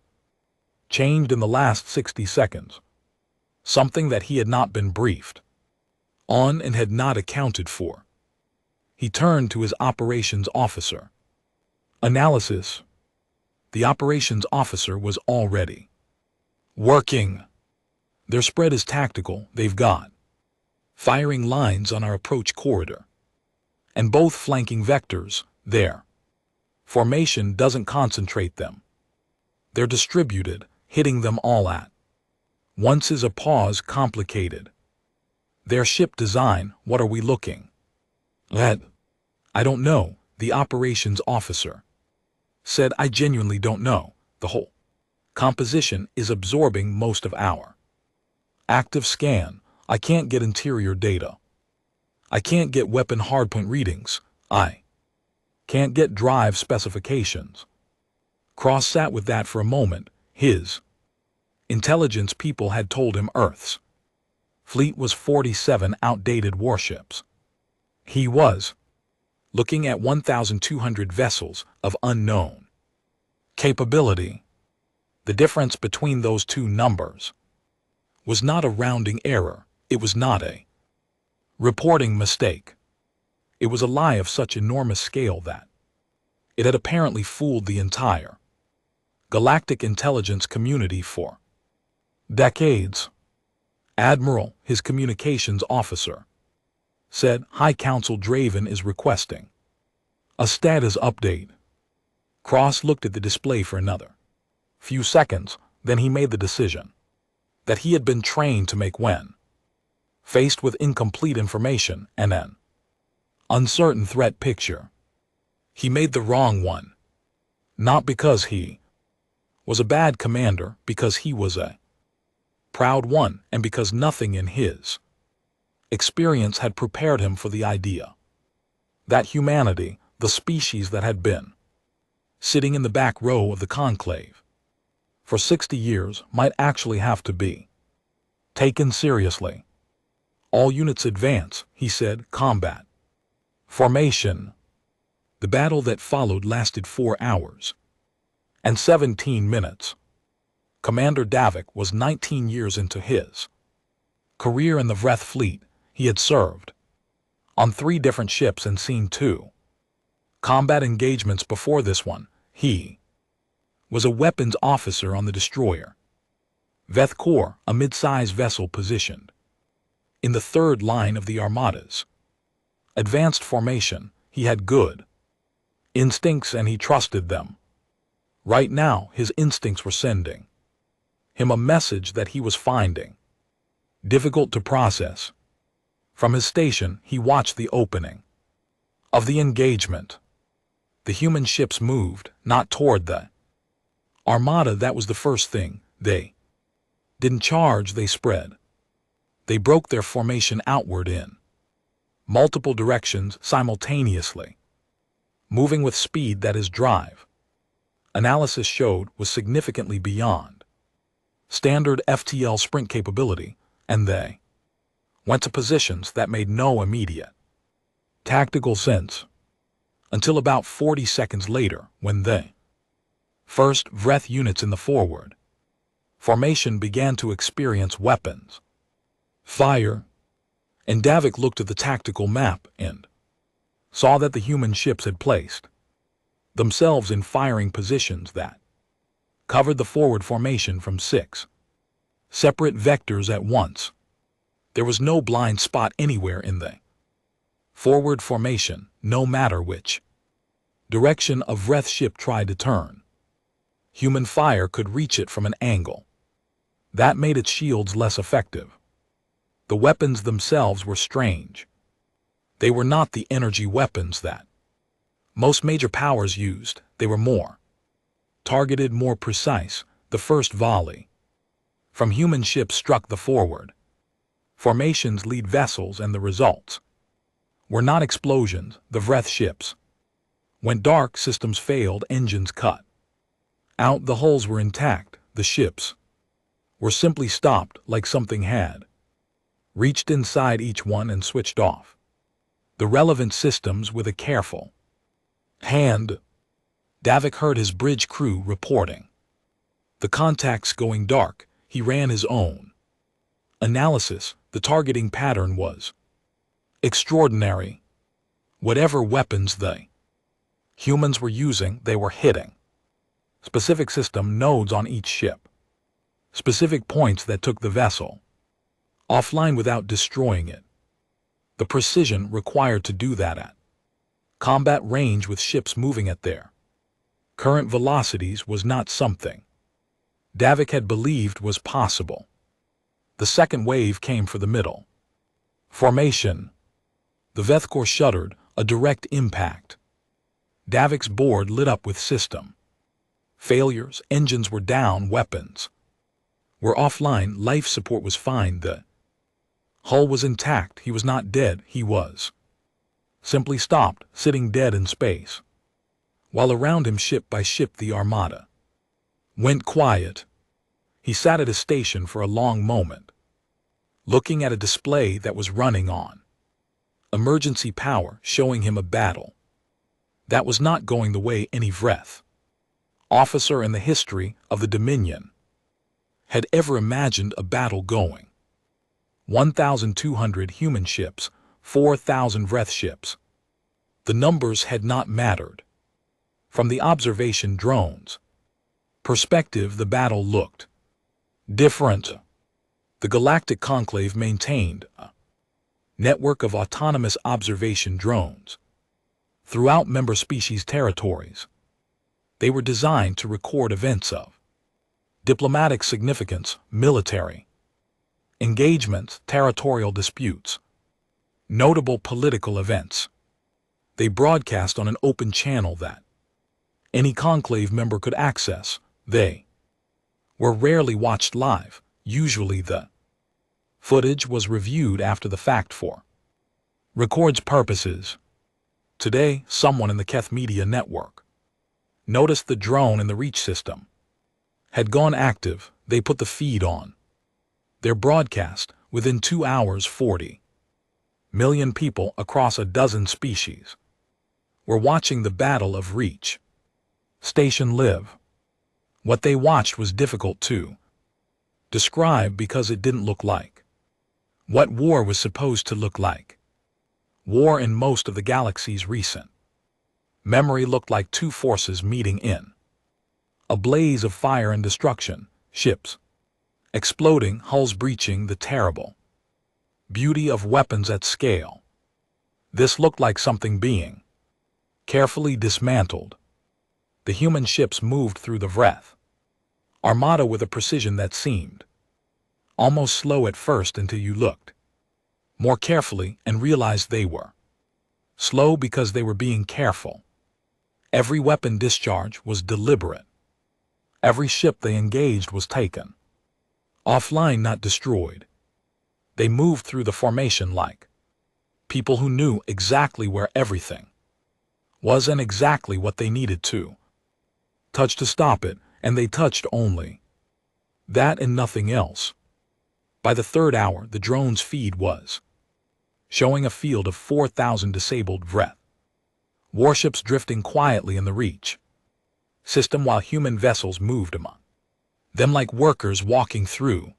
changed in the last 60 seconds. Something that he had not been briefed on and had not accounted for. He turned to his operations officer. Analysis. The operations officer was already working. Their spread is tactical. They've got firing lines on our approach corridor and both flanking vectors. Their formation doesn't concentrate them. They're distributed, hitting them all at once. Is a pause complicated? Their ship design, what are we looking at? I don't know, the operations officer said. I genuinely don't know. The whole composition is absorbing most of our active scan. I can't get interior data. I can't get weapon hardpoint readings. I can't get drive specifications. Cross sat with that for a moment. His intelligence people had told him Earth's fleet was 47 outdated warships. He was looking at 1,200 vessels of unknown capability. The difference between those two numbers was not a rounding error. It was not a reporting mistake. It was a lie of such enormous scale that it had apparently fooled the entire galactic intelligence community for decades. Admiral, his communications officer, said, High Council Draven is requesting a status update. Cross looked at the display for another few seconds, then he made the decision that he had been trained to make when faced with incomplete information and an uncertain threat picture. He made the wrong one. Not because he was a bad commander, because he was a proud one, and because nothing in his experience had prepared him for the idea that humanity, the species that had been sitting in the back row of the conclave for 60 years, might actually have to be taken seriously. All units advance, he said. Combat formation. The battle that followed lasted 4 hours and 17 minutes. Commander Davik was 19 years into his career in the Vreth fleet. He had served on 3 different ships and seen 2 combat engagements before this one. He was a weapons officer on the destroyer Veth Corps, a mid-size vessel positioned in the third line of the armadas. Advanced formation, he had good instincts and he trusted them. Right now, his instincts were sending him a message that he was finding difficult to process. From his station, he watched the opening of the engagement. The human ships moved, not toward the armada. That was the first thing. They didn't charge, they spread. They broke their formation outward in multiple directions simultaneously, moving with speed that his drive analysis showed was significantly beyond standard FTL sprint capability, and they went to positions that made no immediate tactical sense until about 40 seconds later, when the first Vreth units in the forward formation began to experience weapons fire, and Davik looked at the tactical map and saw that the human ships had placed themselves in firing positions that covered the forward formation from 6 separate vectors at once. There was no blind spot anywhere in the forward formation, no matter which direction a Vreth ship tried to turn. Human fire could reach it from an angle that made its shields less effective. The weapons themselves were strange. They were not the energy weapons that most major powers used. They were more targeted, more precise. The first volley from human ships struck the forward formation's lead vessels, and the results were not explosions. The Vreth ships went dark, systems failed, engines cut out, the hulls were intact. The ships were simply stopped, like something had reached inside each one and switched off the relevant systems with a careful hand. Davik heard his bridge crew reporting the contacts going dark. He ran his own analysis. The targeting pattern was extraordinary. Whatever weapons the humans were using, they were hitting specific system nodes on each ship, specific points that took the vessel offline without destroying it. The precision required to do that at combat range with ships moving at their current velocities was not something Davik had believed was possible. The second wave came for the middle formation. The Veth Corps shuddered, a direct impact. Davik's board lit up with system failures. Engines were down, weapons were offline, life support was fine, the hull was intact. He was not dead, he was simply stopped, sitting dead in space, while around him, ship by ship, the armada went quiet. He sat at his station for a long moment, looking at a display that was running on emergency power, showing him a battle that was not going the way any Vreth officer in the history of the Dominion had ever imagined a battle going. 1,200 human ships, 4,000 Vreth ships. The numbers had not mattered. From the observation drone's perspective, the battle looked different. The Galactic Conclave maintained a network of autonomous observation drones throughout member species territories. They were designed to record events of diplomatic significance, military engagements, territorial disputes, notable political events. They broadcast on an open channel that any conclave member could access. They were rarely watched live. Usually the footage was reviewed after the fact for records purposes. Today, someone in the Keth Media Network noticed the drone in the reach system had gone active. They put the feed on their broadcast. Within 2 hours, 40 million people across a dozen species were watching the Battle of Reach Station live. What they watched was difficult to describe because it didn't look like what war was supposed to look like. War in most of the galaxy's recent memory looked like two forces meeting in a blaze of fire and destruction. Ships exploding hulls breaching the terrible beauty of weapons at scale. This looked like something being carefully dismantled. The human ships moved through the Vreth Armada with a precision that seemed almost slow at first until you looked more carefully and realized they were slow because they were being careful. Every weapon discharge was deliberate. Every ship they engaged was taken offline, not destroyed. They moved through the formation like people who knew exactly where everything was and exactly what they needed to touch to stop it, and they touched only that and nothing else. By the third hour, the drone's feed was showing a field of 4,000 disabled Vreth warships drifting quietly in the reach system while human vessels moved among them like workers walking through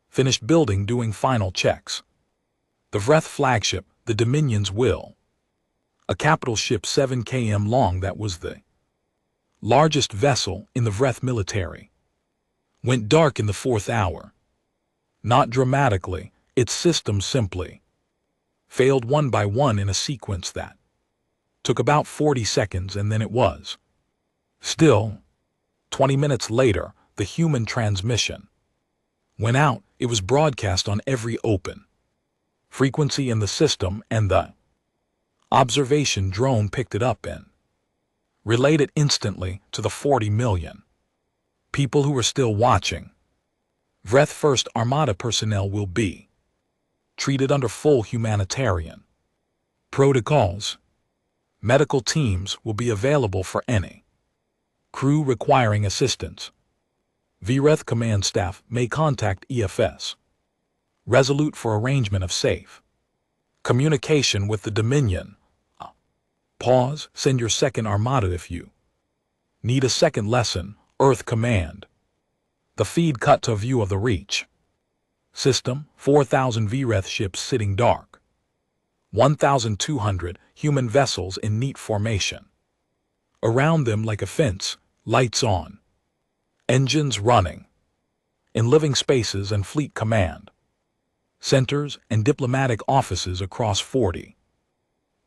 finished building doing final checks. The Vreth flagship, the Dominion's Will, a capital ship 7 km long that was the largest vessel in the Vreth military, went dark in the fourth hour. Not dramatically, its systems simply failed one by one in a sequence that took about 40 seconds, and then it was still. 20 minutes later, the human transmission went out. It was broadcast on every open frequency in the system, and the observation drone picked it up and relayed it instantly to the 40 million people who were still watching. Vreth First Armada personnel will be treated under full humanitarian protocols. Medical teams will be available for any crew requiring assistance. Vreth command staff may contact EFS Resolute for arrangement of safe communication with the Dominion. Pause. Send your second Armada if you need a second lesson. Earth Command. The feed cut to a view of the Reach system. 4,000 Vreth ships sitting dark. 1,200 human vessels in neat formation. Around them like a fence, lights on. Engines running. In living spaces and fleet command centers and diplomatic offices across 40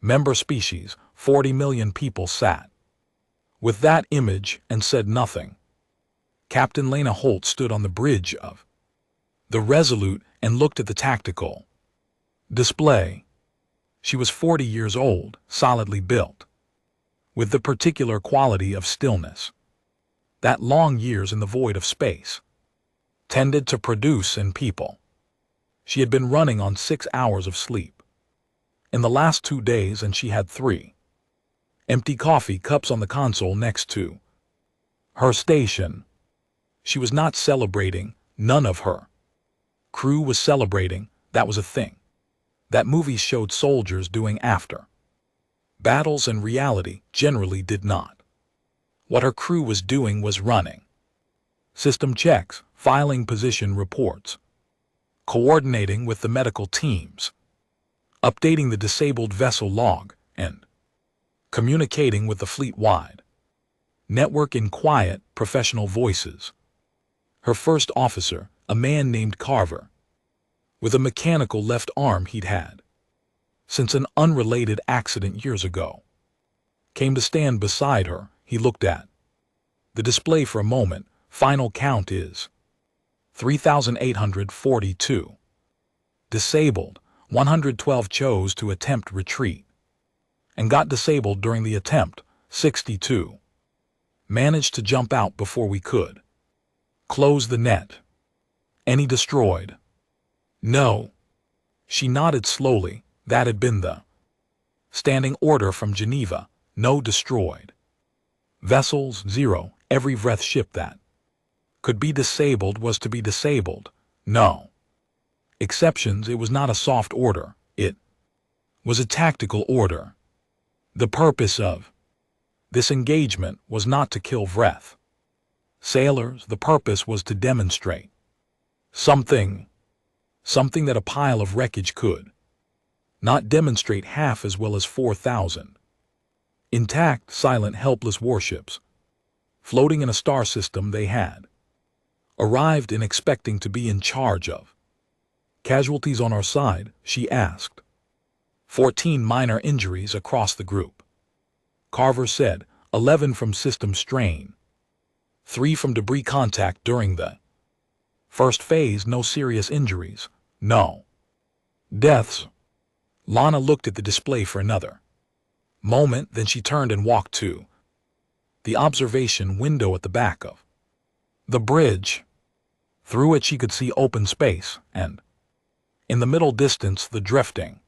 member species, 40 million people sat with that image and said nothing. Captain Lena Holt stood on the bridge of the Resolute and looked at the tactical display. She was 40 years old, solidly built, with the particular quality of stillness that long years in the void of space tended to produce in people. She had been running on 6 hours of sleep in the last 2 days, and she had 3 empty coffee cups on the console next to her station. She was not celebrating. None of her crew was celebrating. That was a thing that movies showed soldiers doing after battles, and reality generally did not. What her crew was doing was running system checks, filing position reports, coordinating with the medical teams, updating the disabled vessel log, and communicating with the fleet-wide network in quiet, professional voices. Her first officer, a man named Carver, with a mechanical left arm he'd had since an unrelated accident years ago, came to stand beside her. He looked at the display for a moment. Final count is 3,842. Disabled, 112 chose to attempt retreat and got disabled during the attempt. 62 managed to jump out before we could close the net. Any destroyed? No. She nodded slowly. That had been the standing order from Geneva. No destroyed vessels. 0. Every Vreth ship that could be disabled was to be disabled. No exceptions. It was not a soft order. It was a tactical order. The purpose of this engagement was not to kill Vreth sailors. The purpose was to demonstrate something that a pile of wreckage could not demonstrate half as well as 4,000 intact, silent, helpless warships floating in a star system they had Arrived in expecting to be in charge of. Casualties on our side, she asked. 14 minor injuries across the group. Carver said, 11 from system strain. 3 from debris contact during the first phase, no serious injuries, no deaths. Lana looked at the display for another moment, then she turned and walked to the observation window at the back of the bridge. Through it she could see open space, and in the middle distance the drifting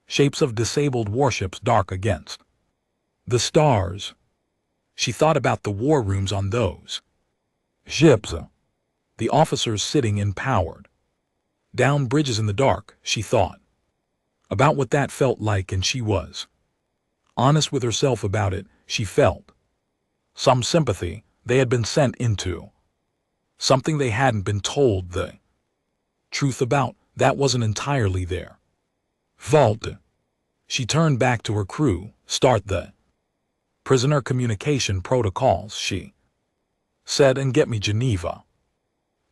shapes of disabled warships dark against the stars. She thought about the war rooms on those ships, the officers sitting in powered down bridges in the dark. She thought about what that felt like, and she was honest with herself about it. She felt some sympathy. They had been sent into something they hadn't been told the truth about. That wasn't entirely their fault. She turned back to her crew. Start the prisoner communication protocols, she said, and get me Geneva.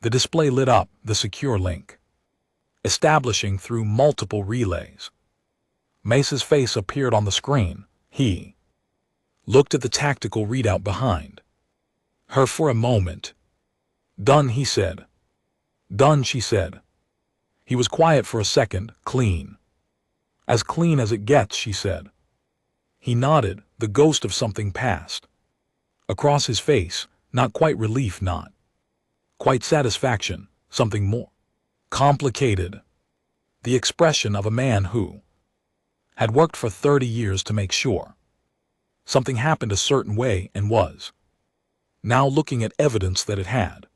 The display lit up, the secure link establishing through multiple relays. Mace's face appeared on the screen. He looked at the tactical readout behind her for a moment. Done, he said. Done, she said. He was quiet for a second. Clean. As clean as it gets, she said. He nodded. The ghost of something passed across his face, not quite relief, not quite satisfaction, something more complicated. The expression of a man who had worked for 30 years to make sure something happened a certain way and was now looking at evidence that it had.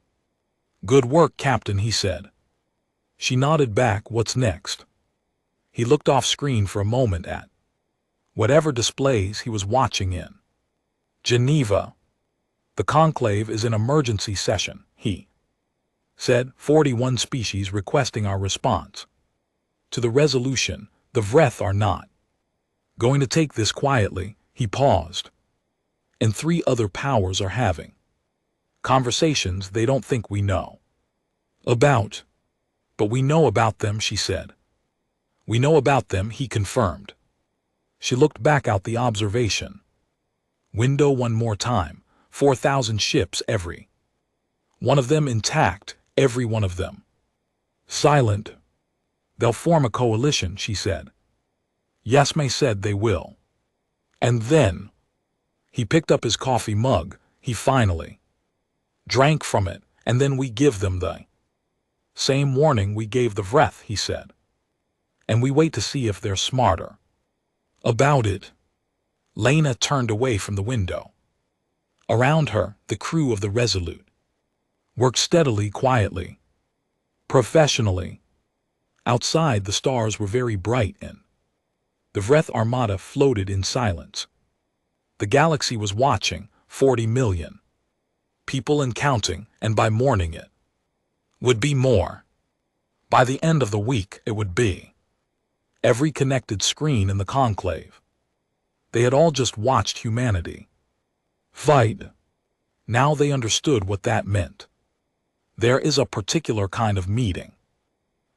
Good work, Captain, he said. She nodded back. What's next? He looked off screen for a moment at whatever displays he was watching in Geneva. The conclave is in emergency session, he said. 41 species requesting our response to the resolution. The Vreth are not going to take this quietly. He paused. And 3 other powers are having conversations they don't think we know about. But we know about them, she said. We know about them, he confirmed. She looked back out the observation window one more time. 4,000 ships, every one of them intact, every one of them silent. They'll form a coalition, she said. Yes, May said they will. And then he picked up his coffee mug. He finally drank from it. And then we give them the same warning we gave the Vreth, he said. And we wait to see if they're smarter about it. Lena turned away from the window. Around her, the crew of the Resolute worked steadily, quietly, professionally. Outside, the stars were very bright and the Vreth Armada floated in silence. The galaxy was watching, 40 million people and counting, and by morning it would be more. By the end of the week, it would be every connected screen in the conclave. They had all just watched humanity fight. Now they understood what that meant. There is a particular kind of meeting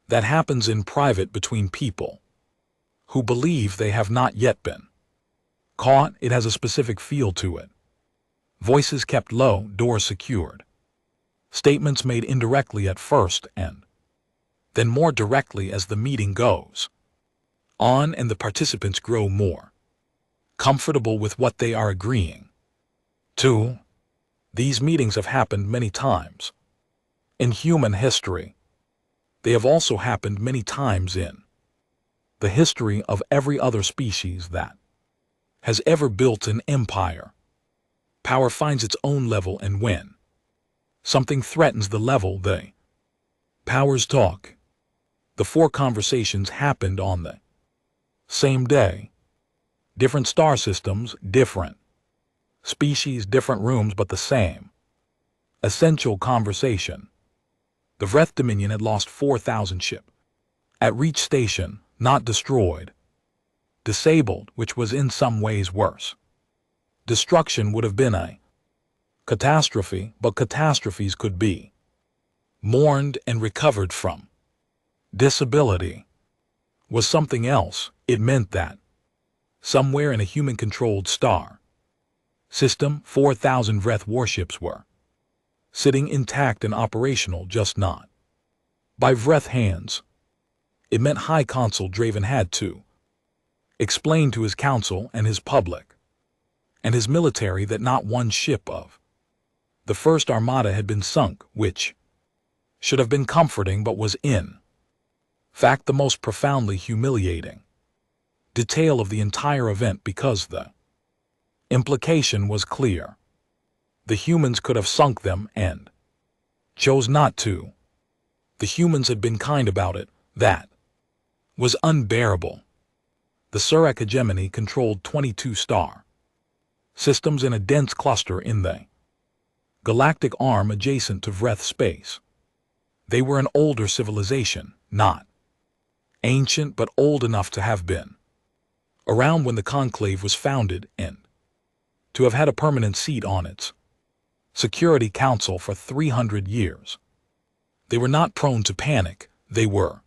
that happens in private between people who believe they have not yet been caught. It has a specific feel to it. Voices kept low, doors secured. Statements made indirectly at first and then more directly as the meeting goes on and the participants grow more comfortable with what they are agreeing to. These meetings have happened many times in human history. They have also happened many times in the history of every other species that has ever built an empire. Power finds its own level, and when something threatens the level, they powers talk. The 4 conversations happened on the same day. Different star systems, different species, different rooms, but the same essential conversation. The Vreth Dominion had lost 4,000 ships at Reach Station, not destroyed. Disabled, which was in some ways worse. Destruction would have been a catastrophe, but catastrophes could be mourned and recovered from. Disability was something else. It meant that somewhere in a human-controlled star system, 4,000 Vreth warships were sitting intact and operational, just not by Vreth hands. It meant High Consul Draven had to explain to his council and his public and his military that not one ship of the First Armada had been sunk, which should have been comforting but was in fact the most profoundly humiliating detail of the entire event, because the implication was clear. The humans could have sunk them and chose not to. The humans had been kind about it. That was unbearable. The Surak hegemony controlled 22 star systems in a dense cluster in the galactic arm adjacent to Vreth space. They were an older civilization, not ancient but old enough to have been around when the Conclave was founded and to have had a permanent seat on its Security Council for 300 years. They were not prone to panic, they were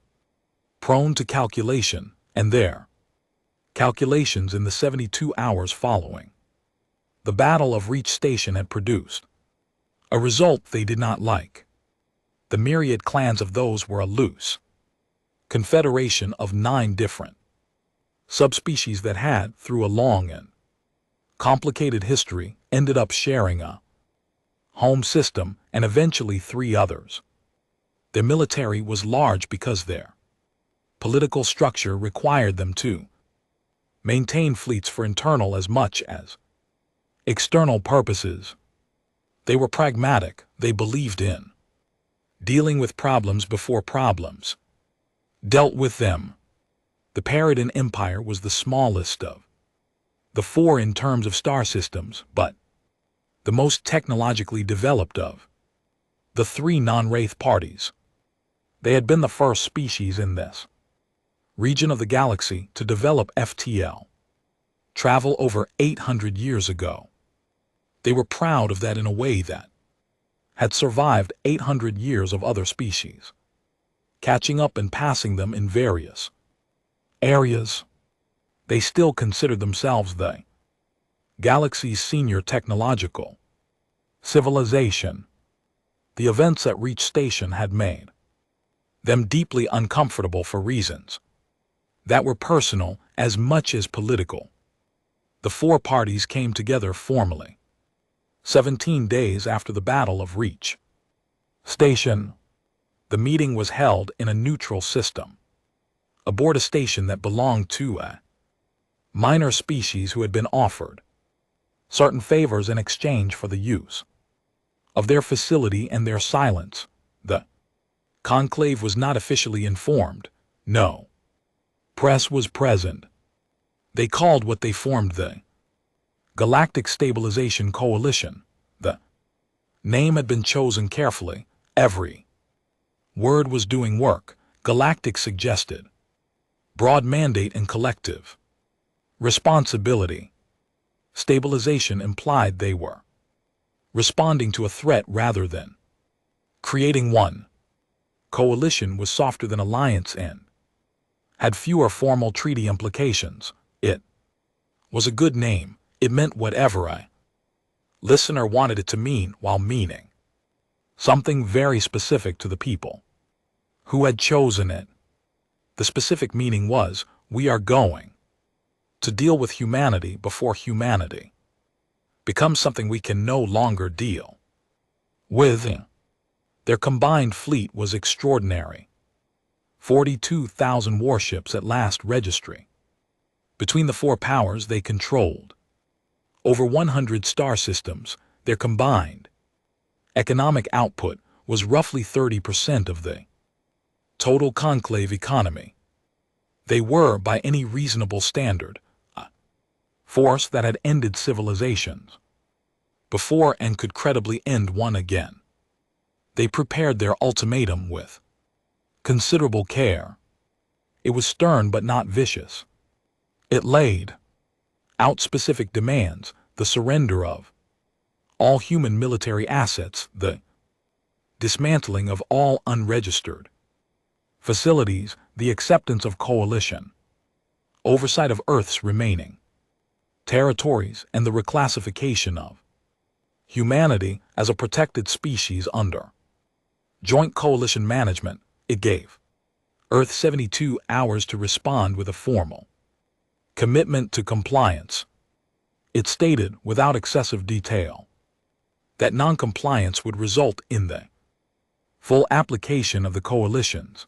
prone to calculation, and their calculations in the 72 hours following the Battle of Reach Station had produced a result they did not like. The myriad clans of those were a loose confederation of 9 different subspecies that had, through a long and complicated history, ended up sharing a home system and eventually 3 others. Their military was large because their political structure required them to maintain fleets for internal as much as external purposes. They were pragmatic. They believed in dealing with problems before problems dealt with them. The Paradin Empire was the smallest of the 4 in terms of star systems, but the most technologically developed of the 3 non-Wraith parties. They had been the first species in this region of the galaxy to develop FTL travel over 800 years ago. They were proud of that in a way that had survived 800 years of other species, catching up and passing them in various areas. They still considered themselves the galaxy's senior technological civilization. The events at Reach Station had made them deeply uncomfortable for reasons that were personal as much as political. The 4 parties came together formally 17 days after the Battle of Reach Station. The meeting was held in a neutral system, aboard a station that belonged to a minor species who had been offered certain favors in exchange for the use of their facility and their silence. The Conclave was not officially informed. No press was present. They called what they formed the Galactic Stabilization Coalition. The name had been chosen carefully. Every word was doing work. Galactic suggested broad mandate and collective responsibility. Stabilization implied they were responding to a threat rather than creating one. Coalition was softer than alliance and had fewer formal treaty implications. It was a good name. It meant whatever a listener wanted it to mean, while meaning something very specific to the people who had chosen it. The specific meaning was, we are going to deal with humanity before humanity becomes something we can no longer deal with. Their combined fleet was extraordinary. 42,000 warships at last registry. Between the 4 powers they controlled over 100 star systems. Their combined economic output was roughly 30% of the total Conclave economy. They were, by any reasonable standard, a force that had ended civilizations before and could credibly end one again. They prepared their ultimatum with considerable care. It was stern but not vicious. It laid out specific demands: the surrender of all human military assets, the dismantling of all unregistered facilities, the acceptance of coalition, oversight of Earth's remaining territories, and the reclassification of humanity as a protected species under joint coalition management. It gave Earth 72 hours to respond with a formal commitment to compliance. It stated, without excessive detail, that non-compliance would result in the full application of the coalition's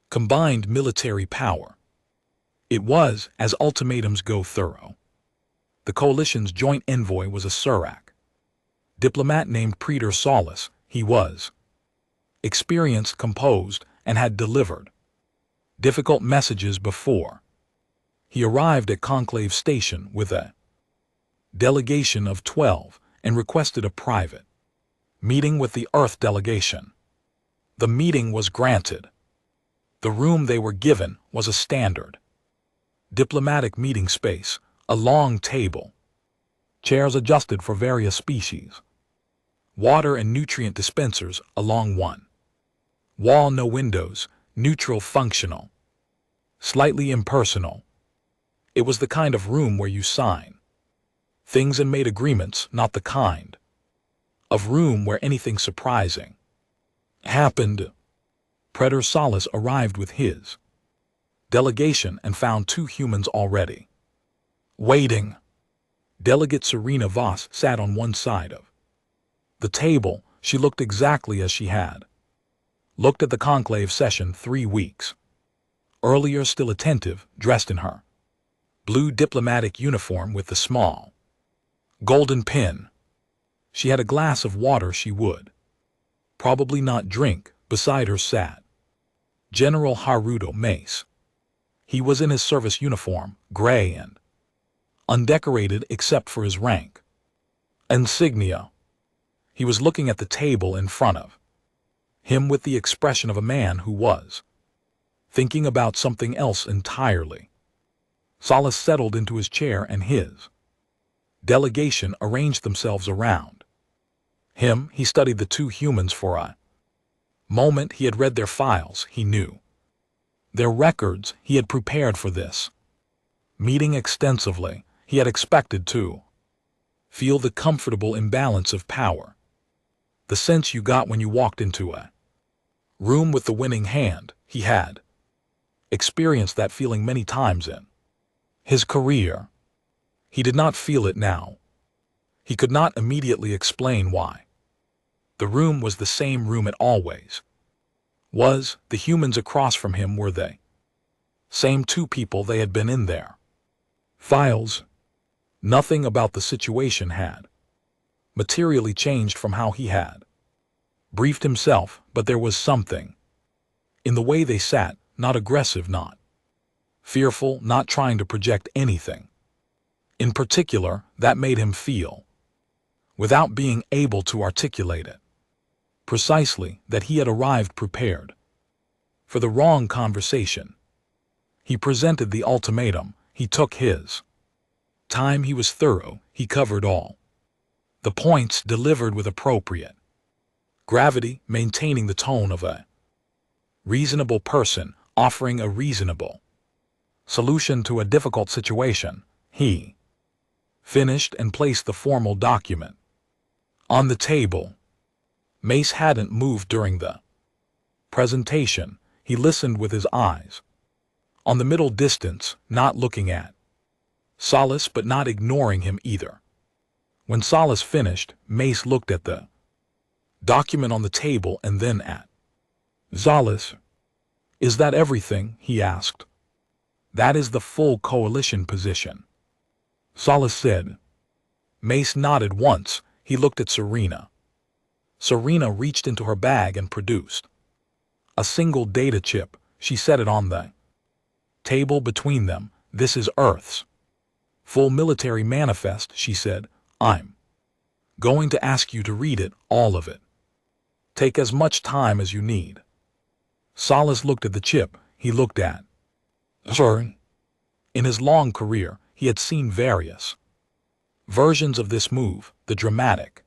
combined military power. It was, as ultimatums go, thorough. The coalition's joint envoy was a Surak diplomat named Peter Solis. He was experienced, composed, and had delivered difficult messages before. He arrived at Conclave Station with a delegation of 12 and requested a private meeting with the Earth delegation. The meeting was granted. The room they were given was a standard diplomatic meeting space, a long table, chairs adjusted for various species, water and nutrient dispensers along one wall, no windows, neutral, functional, slightly impersonal. It was the kind of room where you sign things and made agreements, not the kind of room where anything surprising happened. Pretor Solis arrived with his delegation and found 2 humans already waiting. Delegate Serena Voss sat on one side of the table. She looked exactly as she had looked at the conclave session 3 weeks earlier, still attentive, dressed in her blue diplomatic uniform with the small golden pin. She had a glass of water she would probably not drink. Beside her sat General Haruto Mace. He was in his service uniform, gray and undecorated except for his rank insignia. He was looking at the table in front of him with the expression of a man who was thinking about something else entirely. Solis settled into his chair and his delegation arranged themselves around him. He studied the 2 humans for a moment. He had read their files. He knew their records. He had prepared for this meeting extensively. He had expected to feel the comfortable imbalance of power, the sense you got when you walked into a room with the winning hand. He had experienced that feeling many times in his career. He did not feel it now. He could not immediately explain why. The room was the same room it always was. The humans across from him were the same 2 people they had been in their files. Nothing about the situation had materially changed from how he had briefed himself, but there was something in the way they sat, not aggressive, not fearful, not trying to project anything in particular, that made him feel, without being able to articulate it precisely, that he had arrived prepared for the wrong conversation. He presented the ultimatum. He took his time. He was thorough. He covered all the points, delivered with appropriate gravity, maintaining the tone of a reasonable person offering a reasonable solution to a difficult situation. He finished and placed the formal document on the table. Mace hadn't moved during the presentation. He listened with his eyes on the middle distance, not looking at Solis but not ignoring him either. When Solis finished, Mace looked at the document on the table and then at Solis. "Is that everything?" he asked. "That is the full coalition position," Solis said. Mace nodded once. He looked at Serena. Serena reached into her bag and produced a single data chip. She set it on the table between them. "This is Earth's full military manifest," she said. "I'm going to ask you to read it, all of it. Take as much time as you need." Solis looked at the chip. He looked at her. In his long career, he had seen various versions of this move. The dramatic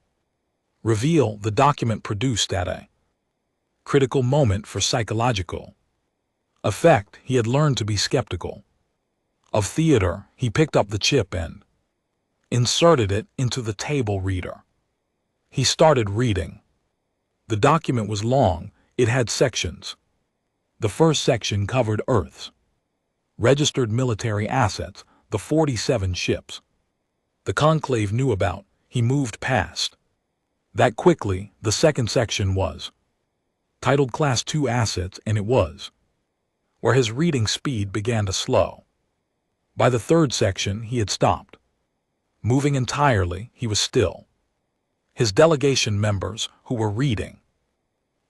reveal, the document produced at a Critical moment for psychological effect. He had learned to be skeptical of theater. He picked up the chip and inserted it into the table reader. He started reading. The document was long. It had sections. The first section covered Earth's registered military assets, the 47 ships the conclave knew about. He moved past that quickly. The second section was titled Class 2 Assets, and it was where his reading speed began to slow. By the third section, he had stopped moving entirely. He was still. His delegation members, who were reading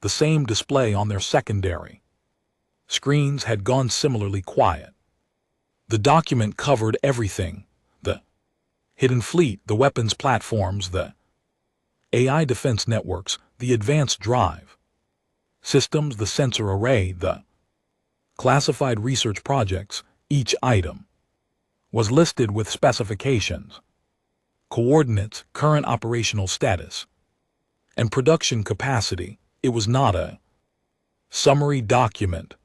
the same display on their secondary screens, had gone similarly quiet. The document covered everything: the hidden fleet, the weapons platforms, the AI defense networks, the advanced drive systems, the sensor array, the classified research projects. Each item was listed with specifications, coordinates, current operational status, and production capacity. It was not a summary document.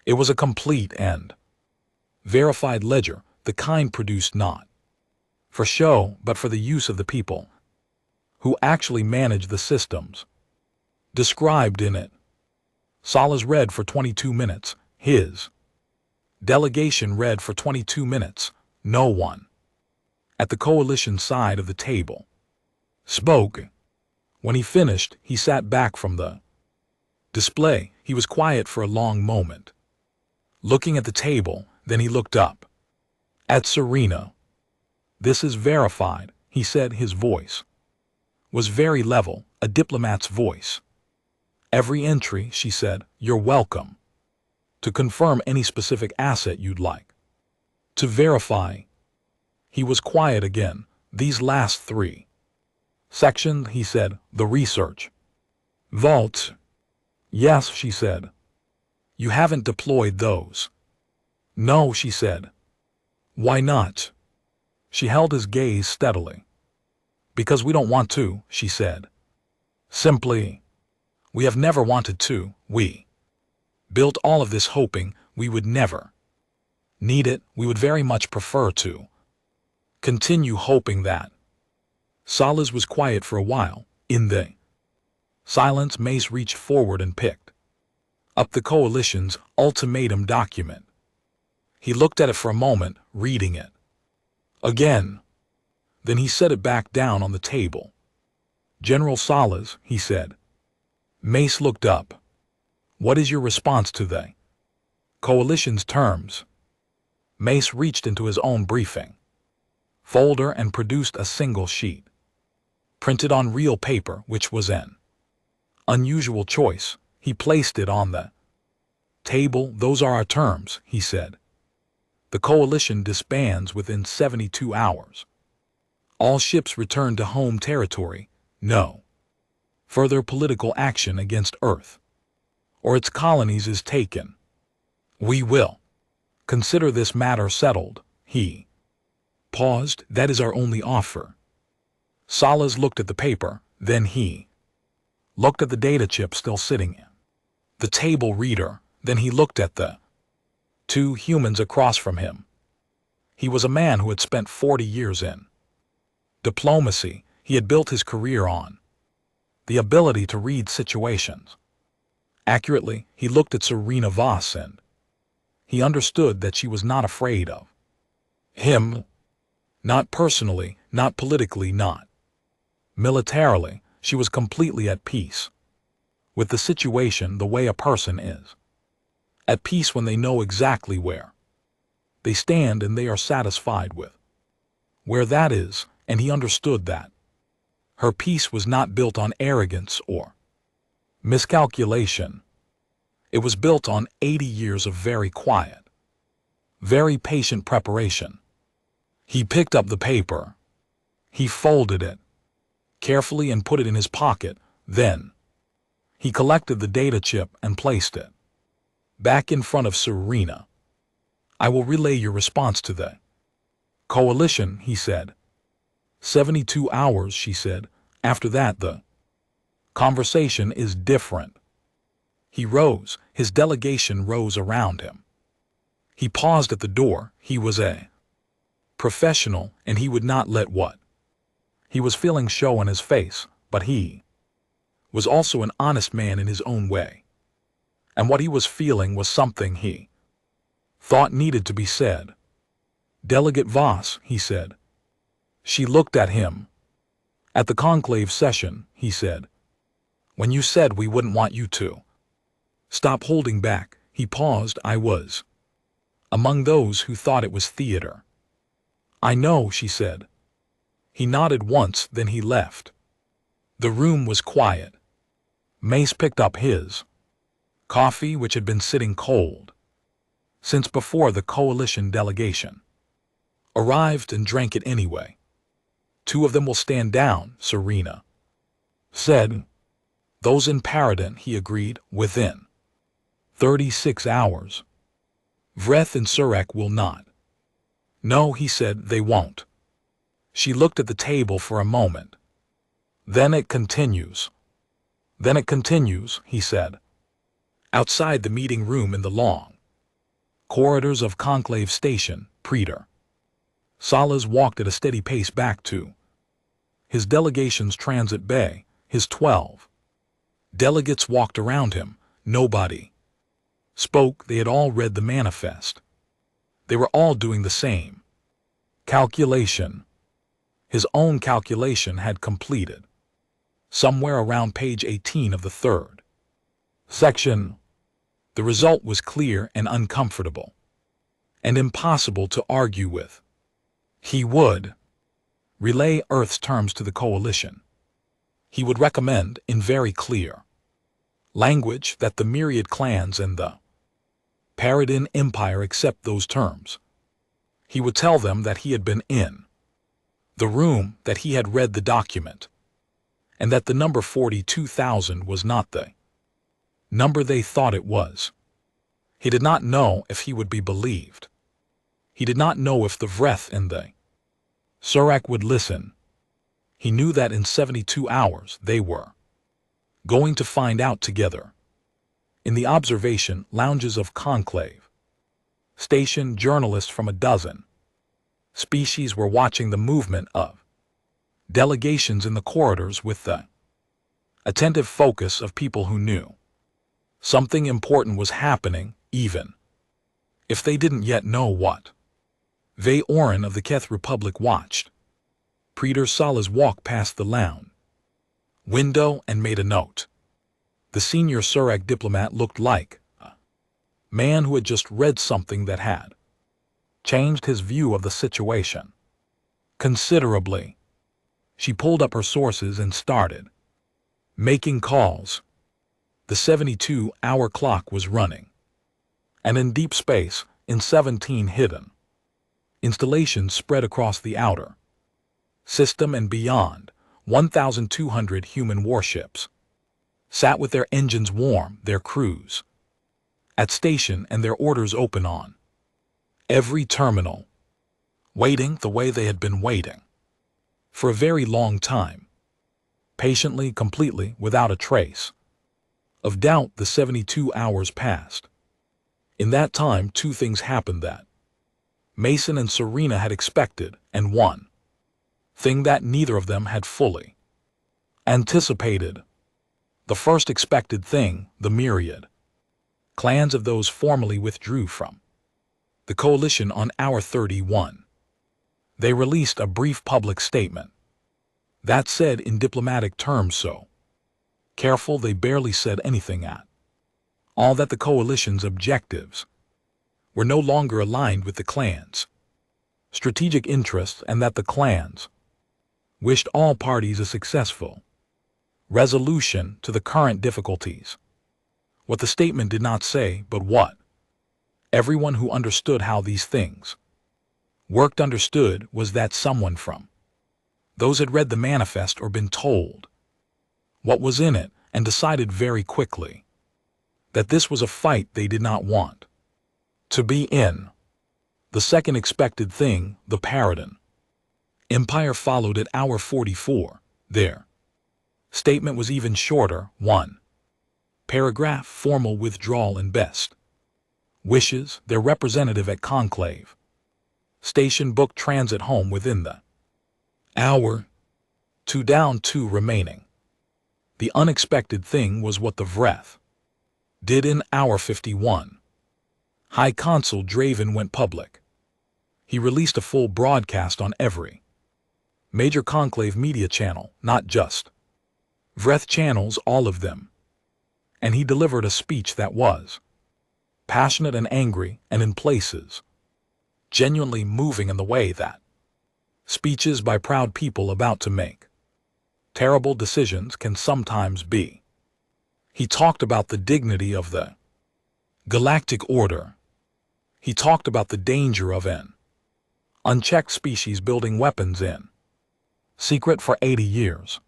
It was a complete and verified ledger, the kind produced not for show but for the use of the people who actually manage the systems described in it. Salas read for 22 minutes. His delegation read for 22 minutes. No one at the coalition side of the table spoke. When he finished, he sat back from the display. He was quiet for a long moment, looking at the table. Then he looked up at Serena. "This is verified," he said. His voice was very level, a diplomat's voice. "Every entry," she said. "You're welcome to confirm any specific asset you'd like to verify." He was quiet again. "These last 3 sections," he said. "The research vaults." "Yes," she said. "You haven't deployed those." "No," she said. "Why not?" She held his gaze steadily. "Because we don't want to," she said. "Simply, we have never wanted to. We built all of this hoping we would never need it. We would very much prefer to continue hoping that." Salas was quiet for a while. In the silence, Mace reached forward and picked up the coalition's ultimatum document. He looked at it for a moment, reading it again. Then he set it back down on the table. "General Salas," he said. Mace looked up. "What is your response to the coalition's terms?" Mace reached into his own briefing folder and produced a single sheet, printed on real paper, which was an unusual choice. He placed it on the table. "Those are our terms," he said. "The coalition disbands within 72 hours. All ships return to home territory. No further political action against Earth or its colonies is taken. We will consider this matter settled." He paused. "That is our only offer." Salas looked at the paper. Then he looked at the data chip still sitting in the table reader. Then he looked at the 2 humans across from him. He was a man who had spent 40 years in diplomacy. He had built his career on the ability to read situations accurately. He looked at Serena Voss and he understood that she was not afraid of him. Not personally, not politically, not militarily. She was completely at peace with the situation, the way a person is at peace when they know exactly where they stand and they are satisfied with where that is. And he understood that her peace was not built on arrogance or miscalculation. It was built on 80 years of very quiet, very patient preparation. He picked up the paper. He folded it carefully and put it in his pocket. Then he collected the data chip and placed it back in front of Serena. "I will relay your response to the coalition," he said. 72 hours, she said. "After that, the conversation is different." He rose. His delegation rose around him. He paused at the door. He was a professional, and he would not let what he was feeling show on his face, but he was also an honest man in his own way. And what he was feeling was something he thought needed to be said. "Delegate Voss," he said. She looked at him. "At the conclave session," he said, "when you said we wouldn't want you to stop holding back," he paused, "I was among those who thought it was theater." "I know," she said. He nodded once, then he left. The room was quiet. Mace picked up his coffee, which had been sitting cold since before the coalition delegation arrived, and drank it anyway. "Two of them will stand down," Serena said. "Those in Paradin," he agreed, "within 36 hours. Vreth and Surek will not." "No," he said, "they won't." She looked at the table for a moment. "Then it continues." "Then it continues," he said. Outside the meeting room in the long corridors of Conclave Station, Praetor Salas walked at a steady pace back to his delegation's transit bay. His 12 delegates walked around him. Nobody spoke. They had all read the manifest. They were all doing the same calculation. His own calculation had completed somewhere around page 18 of the third section. The result was clear and uncomfortable, and impossible to argue with. He would relay Earth's terms to the coalition. He would recommend, in very clear language, that the myriad clans and the Paradin Empire accept those terms. He would tell them that he had been in the room, that he had read the document, and that the number 42,000 was not the number they thought it was. He did not know if he would be believed. He did not know if the Vreth and the Surek would listen. He knew that in 72 hours they were going to find out together. In the observation lounges of Conclave Station, journalists from a dozen species were watching the movement of delegations in the corridors with the attentive focus of people who knew something important was happening, even if they didn't yet know what. Ve Oren of the Keth Republic watched Praetor Salas walk past the lounge window and made a note. The senior Surek diplomat looked like a man who had just read something that had changed his view of the situation considerably. She pulled up her sources and started making calls. The 72-hour clock was running, and in deep space, in 17 hidden installations spread across the outer system and beyond, 1,200 human warships sat with their engines warm, their crews at station, and their orders open on every terminal, waiting the way they had been waiting for a very long time, patiently, completely, without a trace of doubt. The 72 hours passed. In that time, two things happened that Mason and Serena had expected, and one thing that neither of them had fully anticipated. The first expected thing, the myriad clans of those formerly withdrew from the coalition on hour 31. They released a brief public statement that said in diplomatic terms so careful they barely said anything at all that the coalition's objectives were no longer aligned with the clans' strategic interests, and that the clans wished all parties a successful resolution to the current difficulties. What the statement did not say, but what everyone who understood how these things worked understood, was that someone from those had read the manifest or been told what was in it, and decided very quickly that this was a fight they did not want to be in. The second expected thing, the Paradin Empire, followed at hour 44. Their statement was even shorter. 1 Paragraph, formal withdrawal and best wishes, their representative at conclave. Station booked transit home within the hour. 2 down, 2 remaining. The unexpected thing was what the Vreth did in hour 51. High Consul Draven went public. He released a full broadcast on every major conclave media channel, not just Vreth channels, all of them. And he delivered a speech that was passionate and angry, and in places genuinely moving in the way that speeches by proud people about to make terrible decisions can sometimes be. He talked about the dignity of the galactic order. He talked about the danger of an unchecked species building weapons in secret for 80 years.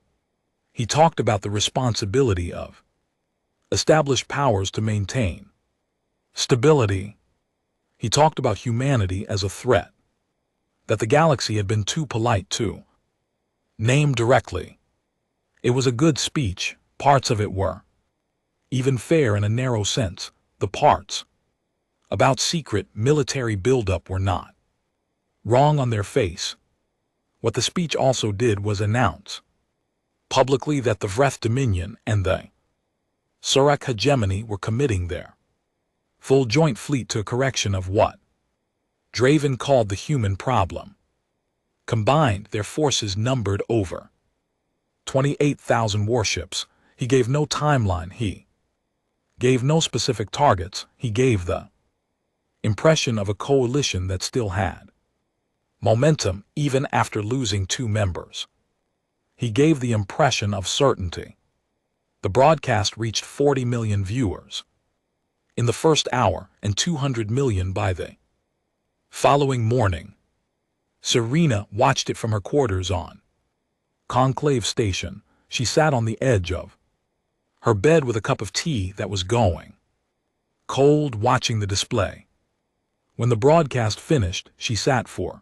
He talked about the responsibility of established powers to maintain stability. He talked about humanity as a threat, that the galaxy had been too polite to name directly. It was a good speech. Parts of it were even fair in a narrow sense. The parts about secret military buildup were not wrong on their face. What the speech also did was announce publicly that the Vreth Dominion and the Surak hegemony were committing their full joint fleet to a correction of what Draven called the human problem. Combined, their forces numbered over 28,000 warships. He gave no timeline. He gave no specific targets. He gave the impression of a coalition that still had momentum even after losing 2 members. He gave the impression of certainty. The broadcast reached 40 million viewers in the first hour and 200 million by the following morning. Serena watched it from her quarters on Conclave Station. She sat on the edge of her bed with a cup of tea that was going cold, watching the display. When the broadcast finished, she sat for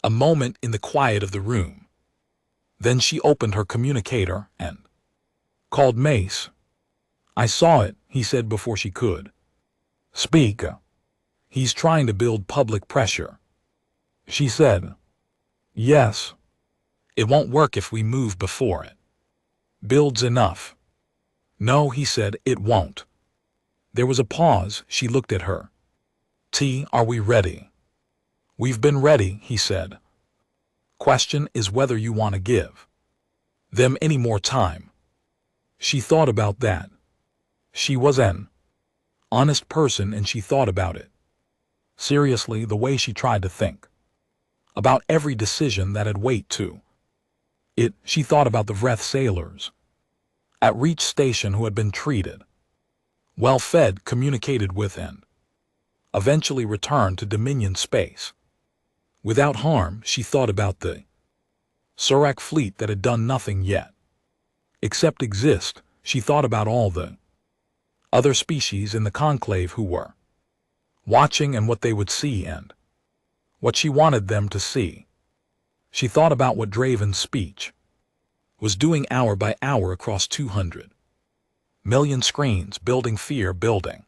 a moment in the quiet of the room. Then she opened her communicator and called Mace. "I saw it," he said before she could speak. "He's trying to build public pressure." She said, "Yes. It won't work if we move before it builds enough." "No," he said, "it won't." There was a pause. She looked at her. "T, are we ready?" "We've been ready," he said. "Question is whether you want to give them any more time." She thought about that. She was an honest person and she thought about it seriously, the way she tried to think about every decision that had weight to it. She thought about the Vreth sailors at Reach Station who had been treated well, fed, communicated with, and eventually returned to Dominion space without harm. She thought about the Surak fleet that had done nothing yet except exist. She thought about all the other species in the conclave who were watching and what they would see and what she wanted them to see. She thought about what Draven's speech was doing hour by hour across 200 million screens, building fear, building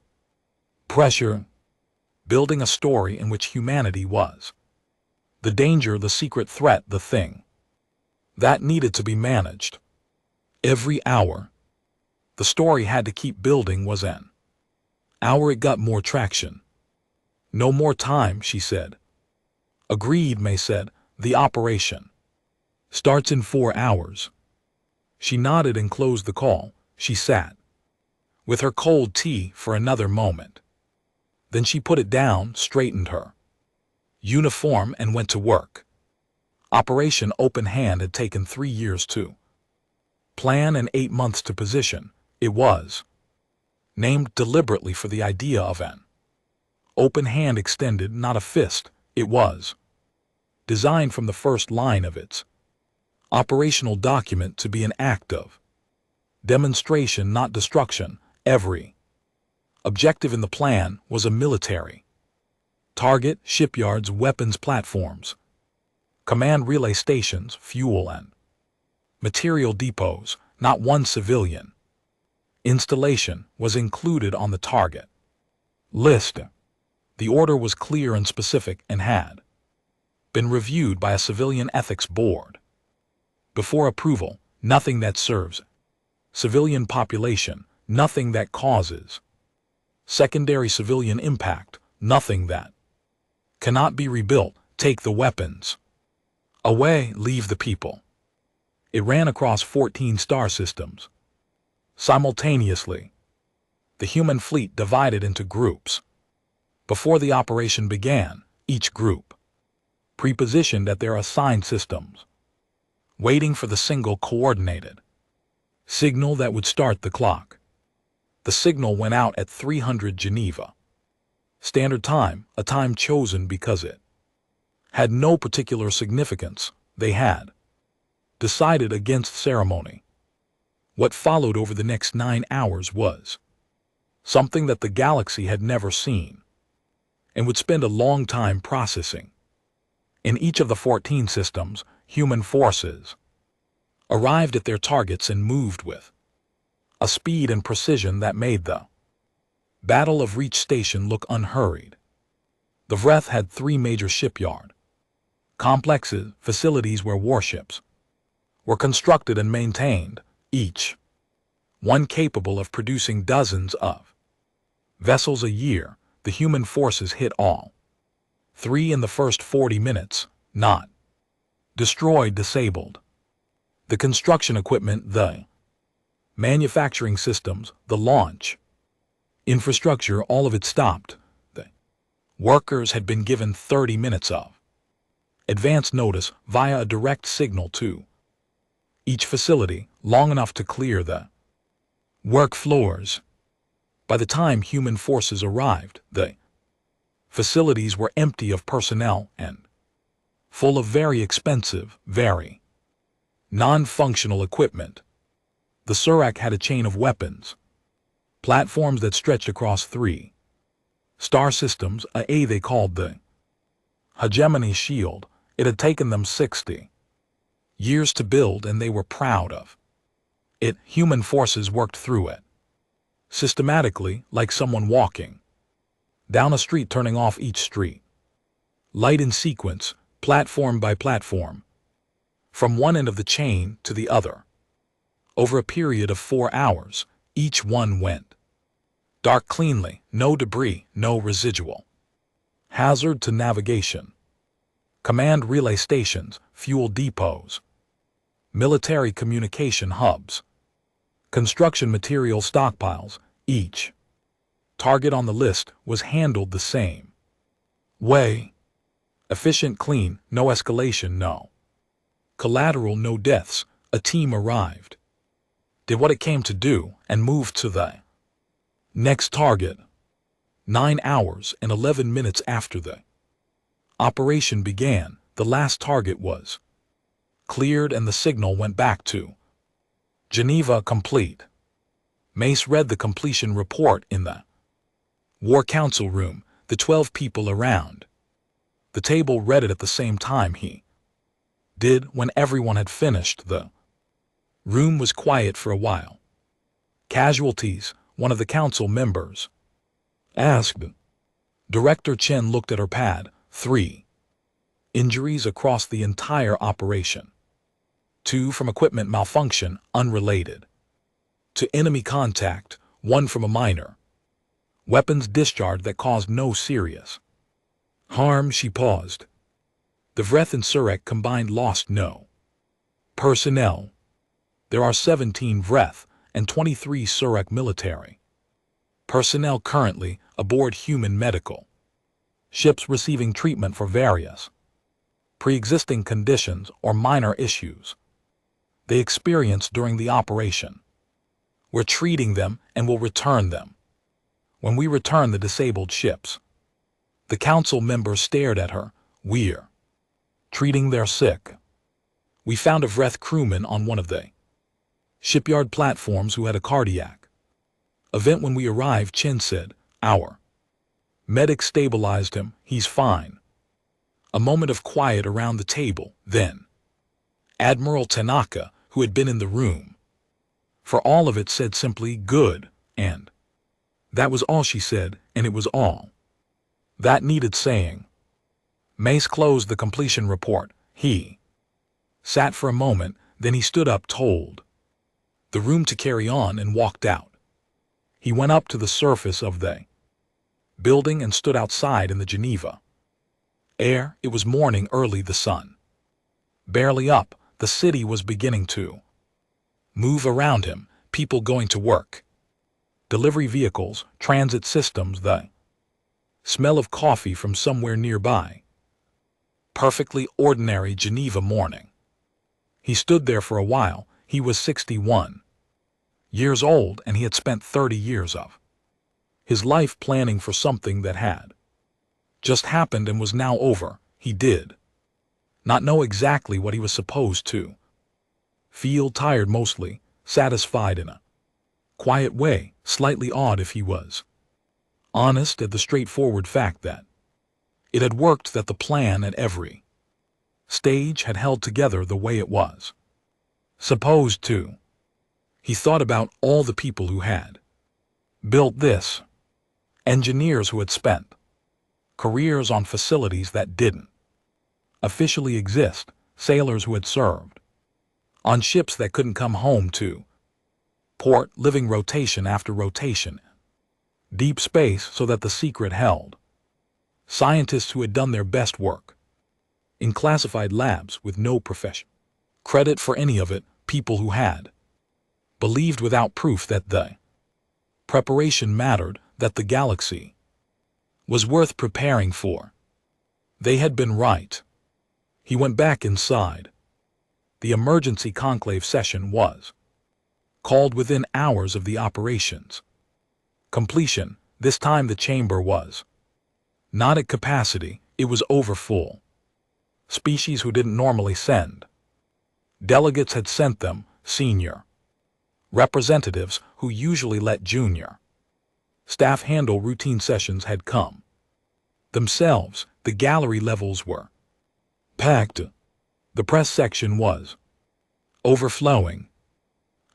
pressure, building a story in which humanity was the danger, the secret threat, the thing that needed to be managed. Every hour the story had to keep building was an hour it got more traction. "No more time," she said. "Agreed," May said. "The operation starts in 4 hours." She nodded and closed the call. She sat with her cold tea for another moment. Then she put it down, straightened her uniform, and went to work. Operation Open Hand had taken 3 years to plan and 8 months to position. It was named deliberately for the idea of an open hand extended, not a fist. It was designed from the first line of its operational document to be an act of demonstration, not destruction. Every objective in the plan was a military target: shipyards, weapons platforms, command relay stations, fuel and material depots, not one civilian Installation was included on the target list. The order was clear and specific and had been reviewed by a civilian ethics board. Before approval, nothing that serves civilian population, nothing that causes secondary civilian impact, nothing that cannot be rebuilt. Take the weapons away, leave the people. It ran across 14 star systems. Simultaneously, the human fleet divided into groups. Before the operation began, each group prepositioned at their assigned systems, waiting for the single coordinated signal that would start the clock. The signal went out at 300 Geneva Standard Time, a time chosen because it had no particular significance. They had decided against ceremony. What followed over the next 9 hours was something that the galaxy had never seen and would spend a long time processing. In each of the 14 systems, human forces arrived at their targets and moved with a speed and precision that made the Battle of Reach Station look unhurried. The Vreth had 3 major shipyard complexes, facilities where warships were constructed and maintained, each one capable of producing dozens of vessels a year. The human forces hit all 3 in the first 40 minutes, not destroyed, disabled the construction equipment, the manufacturing systems, the launch infrastructure, all of it stopped. The workers had been given 30 minutes of advance notice via a direct signal to each facility, long enough to clear the work floors. By the time human forces arrived, the facilities were empty of personnel and full of very expensive, very non-functional equipment. The Surak had a chain of weapons, platforms that stretched across 3 star systems, they called the Hegemony Shield. It had taken them 60 years to build, and they were proud of it. Human forces worked through it systematically, like someone walking down a street, turning off each street light in sequence, platform by platform, from one end of the chain to the other. Over a period of 4 hours, each one went dark cleanly, no debris, no residual hazard to navigation. Command relay stations, fuel depots, military communication hubs, construction material stockpiles, each target on the list was handled the same way. Efficient, clean, no escalation, no collateral, no deaths. A team arrived, did what it came to do, and moved to the next target. 9 hours and 11 minutes after the operation began, the last target was cleared and the signal went back to Geneva complete. Mace read the completion report in the War Council room. The 12 people around the table read it at the same time he did. When everyone had finished, the room was quiet for a while. Casualties, one of the council members asked. Director Chen looked at her pad. 3 injuries across the entire operation. 2 from equipment malfunction, unrelated to enemy contact. 1 from a minor weapons discharge that caused no serious harm. She paused. The Vreth and Surak combined lost no personnel. There are 17 Vreth and 23 Surak military personnel currently aboard human medical ships receiving treatment for various pre-existing conditions or minor issues they experienced during the operation. We're treating them and will return them when we return the disabled ships. The council member stared at her. We're treating their sick. We found a Vreth crewman on one of the shipyard platforms who had a cardiac event when we arrived. Chen said. Our medic stabilized him. He's fine. A moment of quiet around the table. Then Admiral Tanaka, who had been in the room For all of it said simply good, and that was all she said, and it was all that needed saying. Mace closed the completion report. He sat for a moment, then he stood up, told the room to carry on, and walked out. He went up to the surface of the building and stood outside in the Geneva air. It was morning early, the sun barely up. The city was beginning to move around him, people going to work, delivery vehicles, transit systems, the smell of coffee from somewhere nearby. Perfectly ordinary Geneva morning. He stood there for a while. He was 61 years old, and he had spent 30 years of his life planning for something that had just happened and was now over. He did not know exactly what he was supposed to feel, tired mostly, satisfied in a quiet way, slightly awed if he was honest at the straightforward fact that it had worked, that the plan at every stage had held together the way it was supposed to. He thought about all the people who had built this, engineers who had spent careers on facilities that didn't officially exist, sailors who had served on ships that couldn't come home to port, living rotation after rotation, deep space so that the secret held, scientists who had done their best work in classified labs with no profession credit for any of it, people who had believed without proof that the preparation mattered, that the galaxy was worth preparing for. They had been right. He went back inside. The emergency conclave session was called within hours of the operation's completion. This time the chamber was not at capacity, it was over full. Species who didn't normally send delegates had sent them, senior representatives who usually let junior staff handle routine sessions had come themselves. The gallery levels were packed. The press section was overflowing.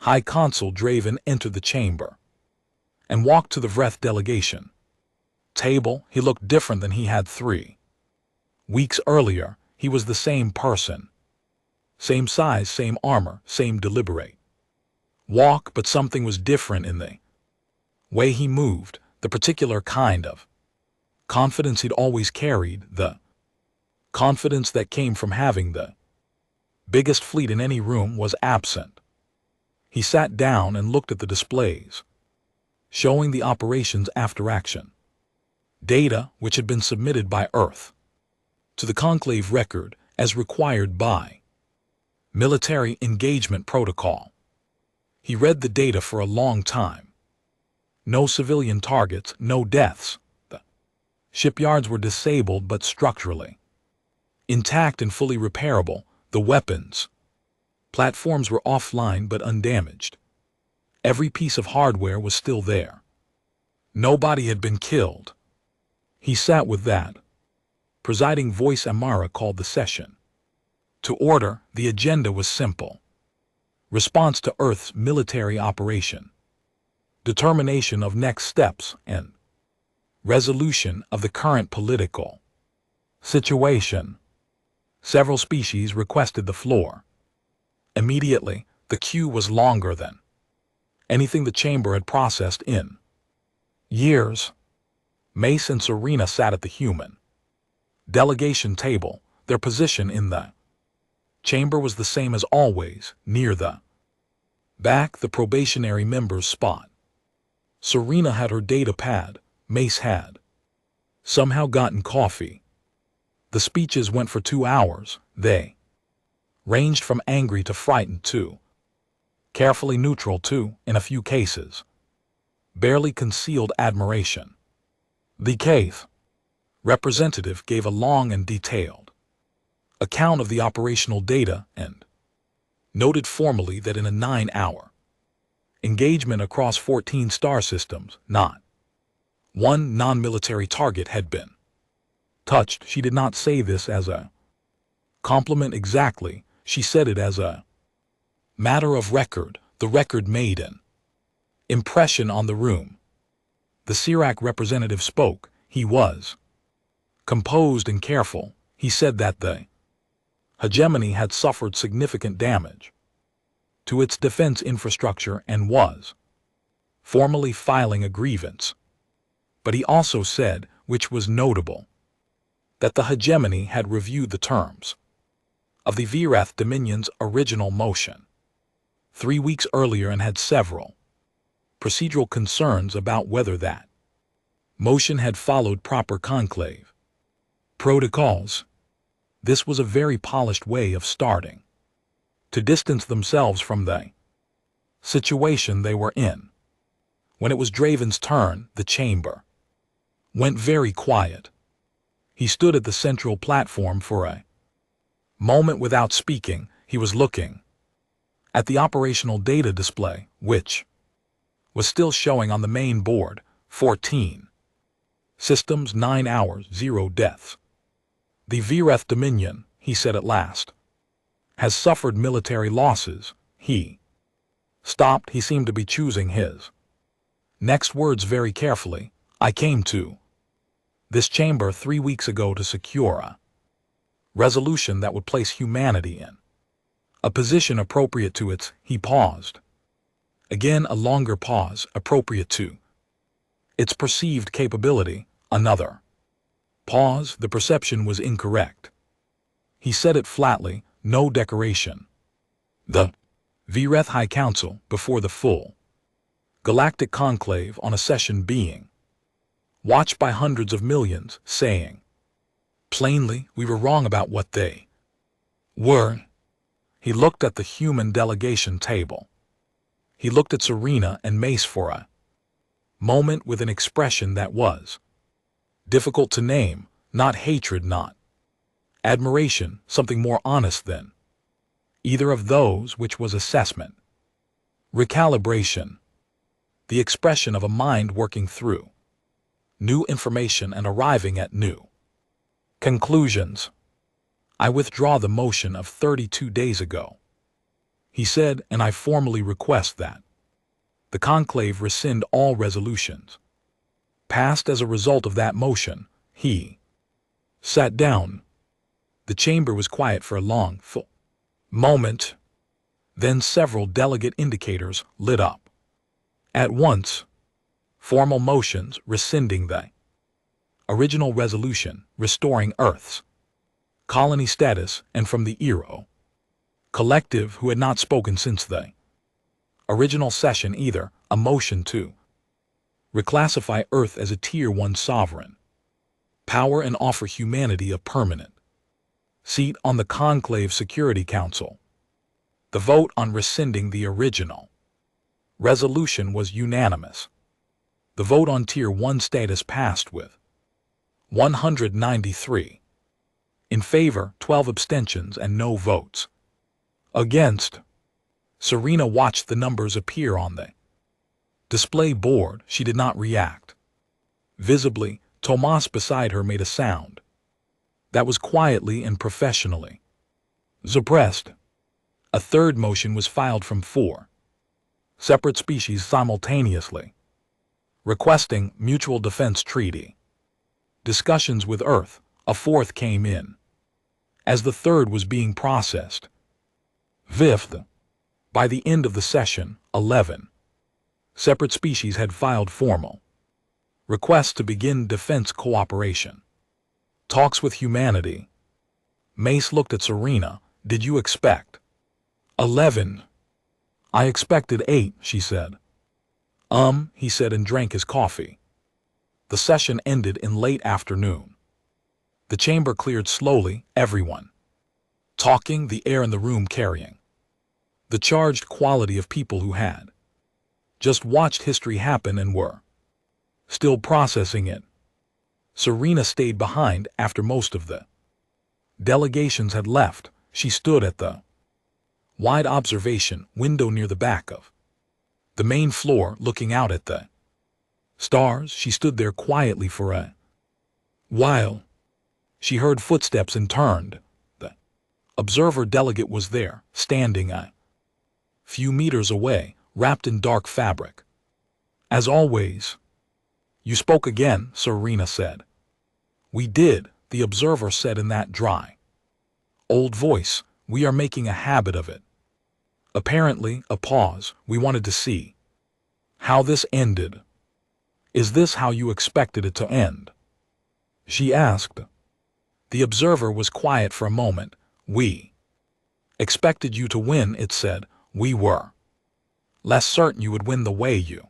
High Consul Draven entered the chamber and walked to the Vreth delegation table. He looked different than he had 3 weeks earlier. He was the same person. Same size, same armor, same deliberate walk, but something was different in the way he moved, the particular kind of confidence he'd always carried, the confidence that came from having the biggest fleet in any room, was absent. He sat down and looked at the displays, showing the operations after action data which had been submitted by Earth to the conclave record as required by military engagement protocol. He read the data for a long time. No civilian targets, no deaths. The shipyards were disabled but structurally intact and fully repairable. The weapons platforms were offline but undamaged. Every piece of hardware was still there. Nobody had been killed. He sat with that. Presiding voice Amara called the session to order. The agenda was simple: response to Earth's military operation, determination of next steps, and resolution of the current political situation. Several species requested the floor immediately. The queue was longer than anything the chamber had processed in years. Mace and Serena sat at the human delegation table. Their position in the chamber was the same as always, near the back, the probationary member's spot. Serena had her data pad. Mace had somehow gotten coffee. The speeches went for 2 hours. They ranged from angry to frightened to carefully neutral to, in a few cases, barely concealed admiration. The Caith representative gave a long and detailed account of the operational data and noted formally that in a 9-hour engagement across 14 star systems, not one non-military target had been touched. She did not say this as a compliment exactly. She said it as a matter of record. The record made an impression on the room. The CIRAC representative spoke. He was composed and careful. He said that the hegemony had suffered significant damage to its defense infrastructure and was formally filing a grievance. But he also said, which was notable, that the hegemony had reviewed the terms of the Virath Dominion's original motion 3 weeks earlier and had several procedural concerns about whether that motion had followed proper conclave protocols. This was a very polished way of starting to distance themselves from the situation they were in. When it was Draven's turn, the chamber went very quiet. He stood at the central platform for a moment without speaking. He was looking at the operational data display, which was still showing on the main board, 14 systems, 9 hours, 0 deaths. The Virath Dominion, he said at last, has suffered military losses. He stopped. He seemed to be choosing his next words very carefully. I came to this chamber 3 weeks ago to secure a resolution that would place humanity in a position appropriate to its, he paused. Again a longer pause, appropriate to its perceived capability, another pause. The perception was incorrect. He said it flatly, no decoration. The Virath High Council, before the full galactic conclave on a session being watched by hundreds of millions, saying, plainly, we were wrong about what they were. He looked at the human delegation table. He looked at Serena and Mace for a moment with an expression that was difficult to name, not hatred, not admiration, something more honest than either of those, which was assessment, recalibration, the expression of a mind working through new information and arriving at new conclusions. I withdraw the motion of 32 days ago, he said, and I formally request that the conclave rescind all resolutions passed as a result of that motion. He sat down. The chamber was quiet for a long, full moment. Then several delegate indicators lit up at once. Formal motions rescinding the original resolution, restoring Earth's colony status, and from the Eero collective, who had not spoken since the original session either, a motion to reclassify Earth as a Tier 1 sovereign power and offer humanity a permanent seat on the Conclave Security Council. The vote on rescinding the original resolution was unanimous. The vote on Tier 1 status passed with 193 in favor, 12 abstentions, and no votes against. Serena watched the numbers appear on the display board. She did not react. Visibly, Tomas beside her made a sound that was quietly and professionally suppressed. A third motion was filed from 4 separate species simultaneously, requesting mutual defense treaty discussions with Earth. A fourth came in as the third was being processed. Fifth, by the end of the session, 11 separate species had filed formal requests to begin defense cooperation talks with humanity. Mace looked at Serena. Did you expect 11? I expected 8, she said. He said, and drank his coffee. The session ended in late afternoon. The chamber cleared slowly, everyone talking, the air in the room carrying the charged quality of people who had just watched history happen and were still processing it. Serena stayed behind after most of the delegations had left. She stood at the wide observation window near the back of the main floor, looking out at the stars. She stood there quietly for a while. She heard footsteps and turned. The observer delegate was there, standing a few meters away, wrapped in dark fabric. As always. You spoke again, Serena said. We did, the observer said in that dry, old voice. We are making a habit of it. Apparently, a pause. We wanted to see how this ended. Is this how you expected it to end? She asked. The observer was quiet for a moment. We expected you to win, it said. We were less certain you would win the way you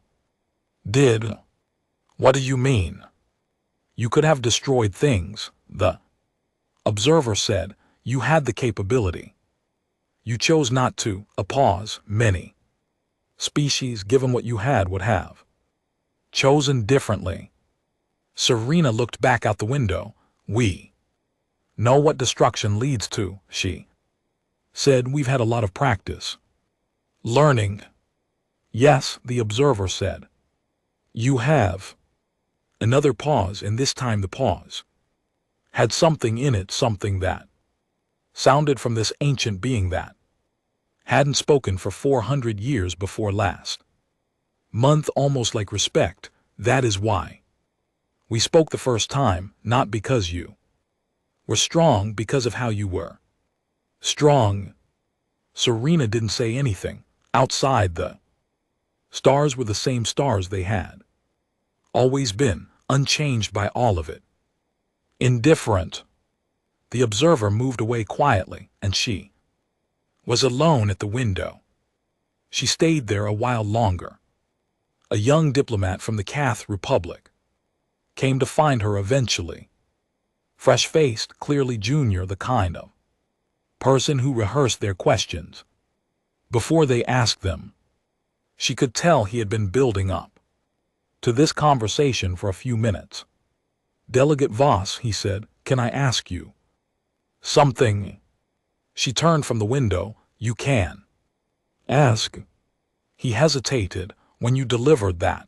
did. What do you mean? You could have destroyed things, the observer said. You had the capability. You chose not to. A pause. Many species, given what you had, would have chosen differently. Serena looked back out the window. We know what destruction leads to, she said. We've had a lot of practice learning. Yes, the observer said. You have. Another pause, and this time the pause had something in it, something that sounded from this ancient being that hadn't spoken for 400 years before last month, almost like respect. That is why we spoke the first time, not because you were strong, because of how you were strong. Serena didn't say anything. Outside, the stars were the same stars they had always been, unchanged by all of it. Indifferent. The observer moved away quietly, and she was alone at the window. She stayed there a while longer. A young diplomat from the Cath Republic came to find her eventually. Fresh-faced, clearly junior, the kind of person who rehearsed their questions before they asked them. She could tell he had been building up to this conversation for a few minutes. Delegate Voss, he said, can I ask you something? She turned from the window. You can ask. He hesitated. When you delivered that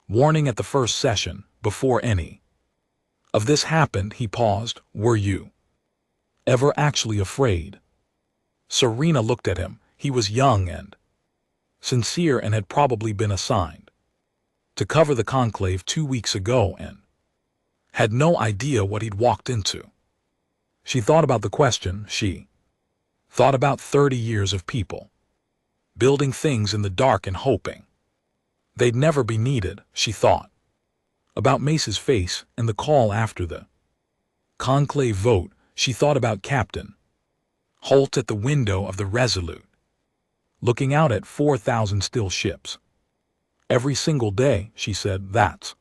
warning at the first session, before any of this happened, he paused. Were you ever actually afraid? Serena looked at him. He was young and sincere and had probably been assigned to cover the conclave 2 weeks ago and had no idea what he'd walked into. She thought about the question. She thought about 30 years of people building things in the dark and hoping they'd never be needed. She thought about Mace's face and the call after the conclave vote. She thought about Captain Holt at the window of the Resolute, looking out at 4,000 still ships. Every single day, she said, that's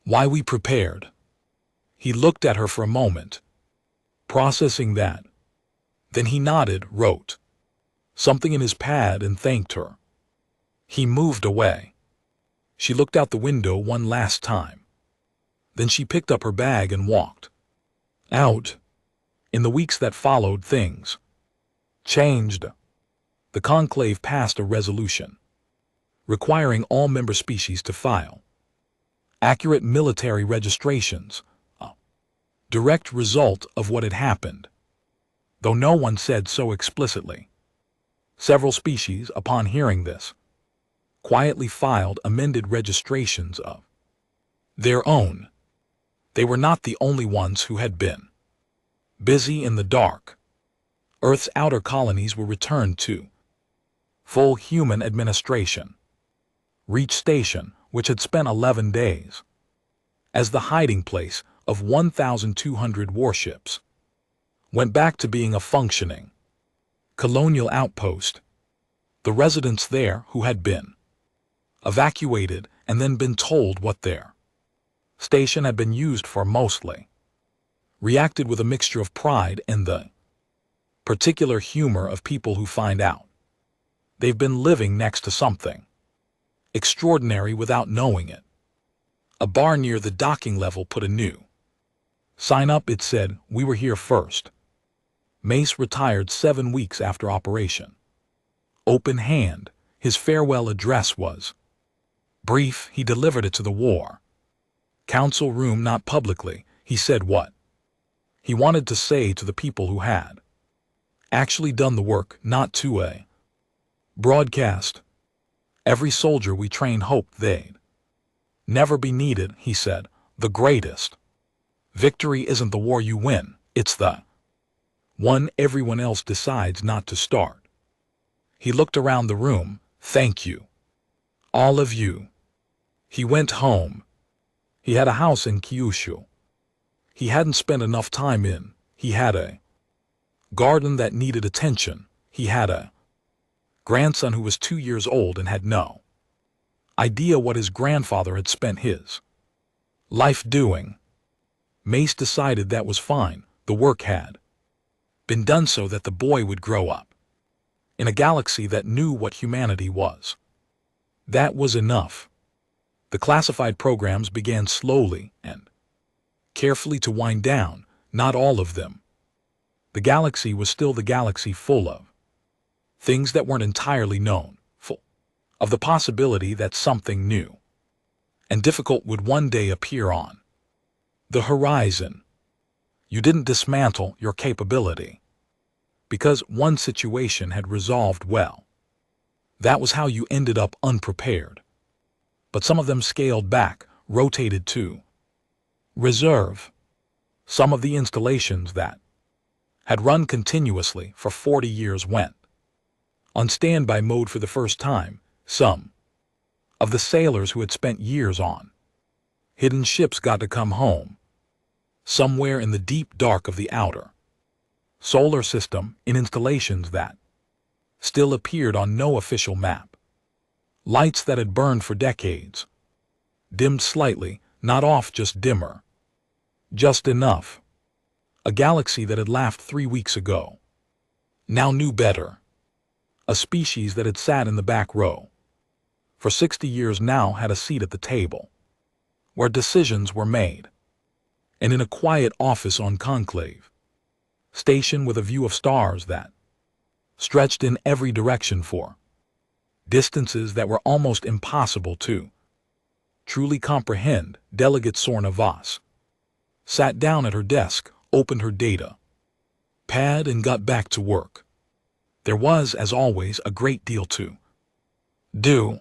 why we prepared. He looked at her for a moment, processing that. Then he nodded, wrote something in his pad, and thanked her. He moved away. She looked out the window one last time. Then she picked up her bag and walked out. In the weeks that followed, things changed. The conclave passed a resolution requiring all member species to file accurate military registrations, a direct result of what had happened, though no one said so explicitly. Several species, upon hearing this, quietly filed amended registrations of their own. They were not the only ones who had been busy in the dark. Earth's outer colonies were returned to full human administration. Reach Station, which had spent 11 days as the hiding place of 1,200 warships, went back to being a functioning colonial outpost. The residents there, who had been evacuated and then been told what their station had been used for, mostly reacted with a mixture of pride and the particular humor of people who find out they've been living next to something extraordinary without knowing it. A bar near the docking level put a new sign up. It said, "We were here first." Mace retired 7 weeks after operation. Open hand, his farewell address was brief. He delivered it to the War Council room, not publicly. He said what he wanted to say to the people who had actually done the work, not to a Broadcast. Every soldier we trained hoped they'd never be needed, he said. The greatest victory isn't the war you win, it's the one everyone else decides not to start. He looked around the room. Thank you. All of you. He went home. He had a house in Kyushu. He hadn't spent enough time in. He had a garden that needed attention. He had a grandson who was 2 years old and had no idea what his grandfather had spent his life doing. Mace decided that was fine. The work had been done so that the boy would grow up in a galaxy that knew what humanity was. That was enough. The classified programs began slowly and carefully to wind down, not all of them. The galaxy was still the galaxy, full of things that weren't entirely known, full of the possibility that something new and difficult would one day appear on the horizon. You didn't dismantle your capability because one situation had resolved well. That was how you ended up unprepared. But some of them scaled back, rotated to reserve. Some of the installations that had run continuously for 40 years went on standby mode for the first time. Some of the sailors who had spent years on hidden ships got to come home. Somewhere in the deep dark of the outer solar system, in installations that still appeared on no official map. Lights that had burned for decades, dimmed slightly, not off, just dimmer. Just enough. A galaxy that had laughed 3 weeks ago now knew better. A species that had sat in the back row for 60 years now had a seat at the table where decisions were made. And in a quiet office on Conclave Station with a view of stars that stretched in every direction for distances that were almost impossible to truly comprehend, Delegate Sorna Voss sat down at her desk, opened her data pad, and got back to work. There was, as always, a great deal to do.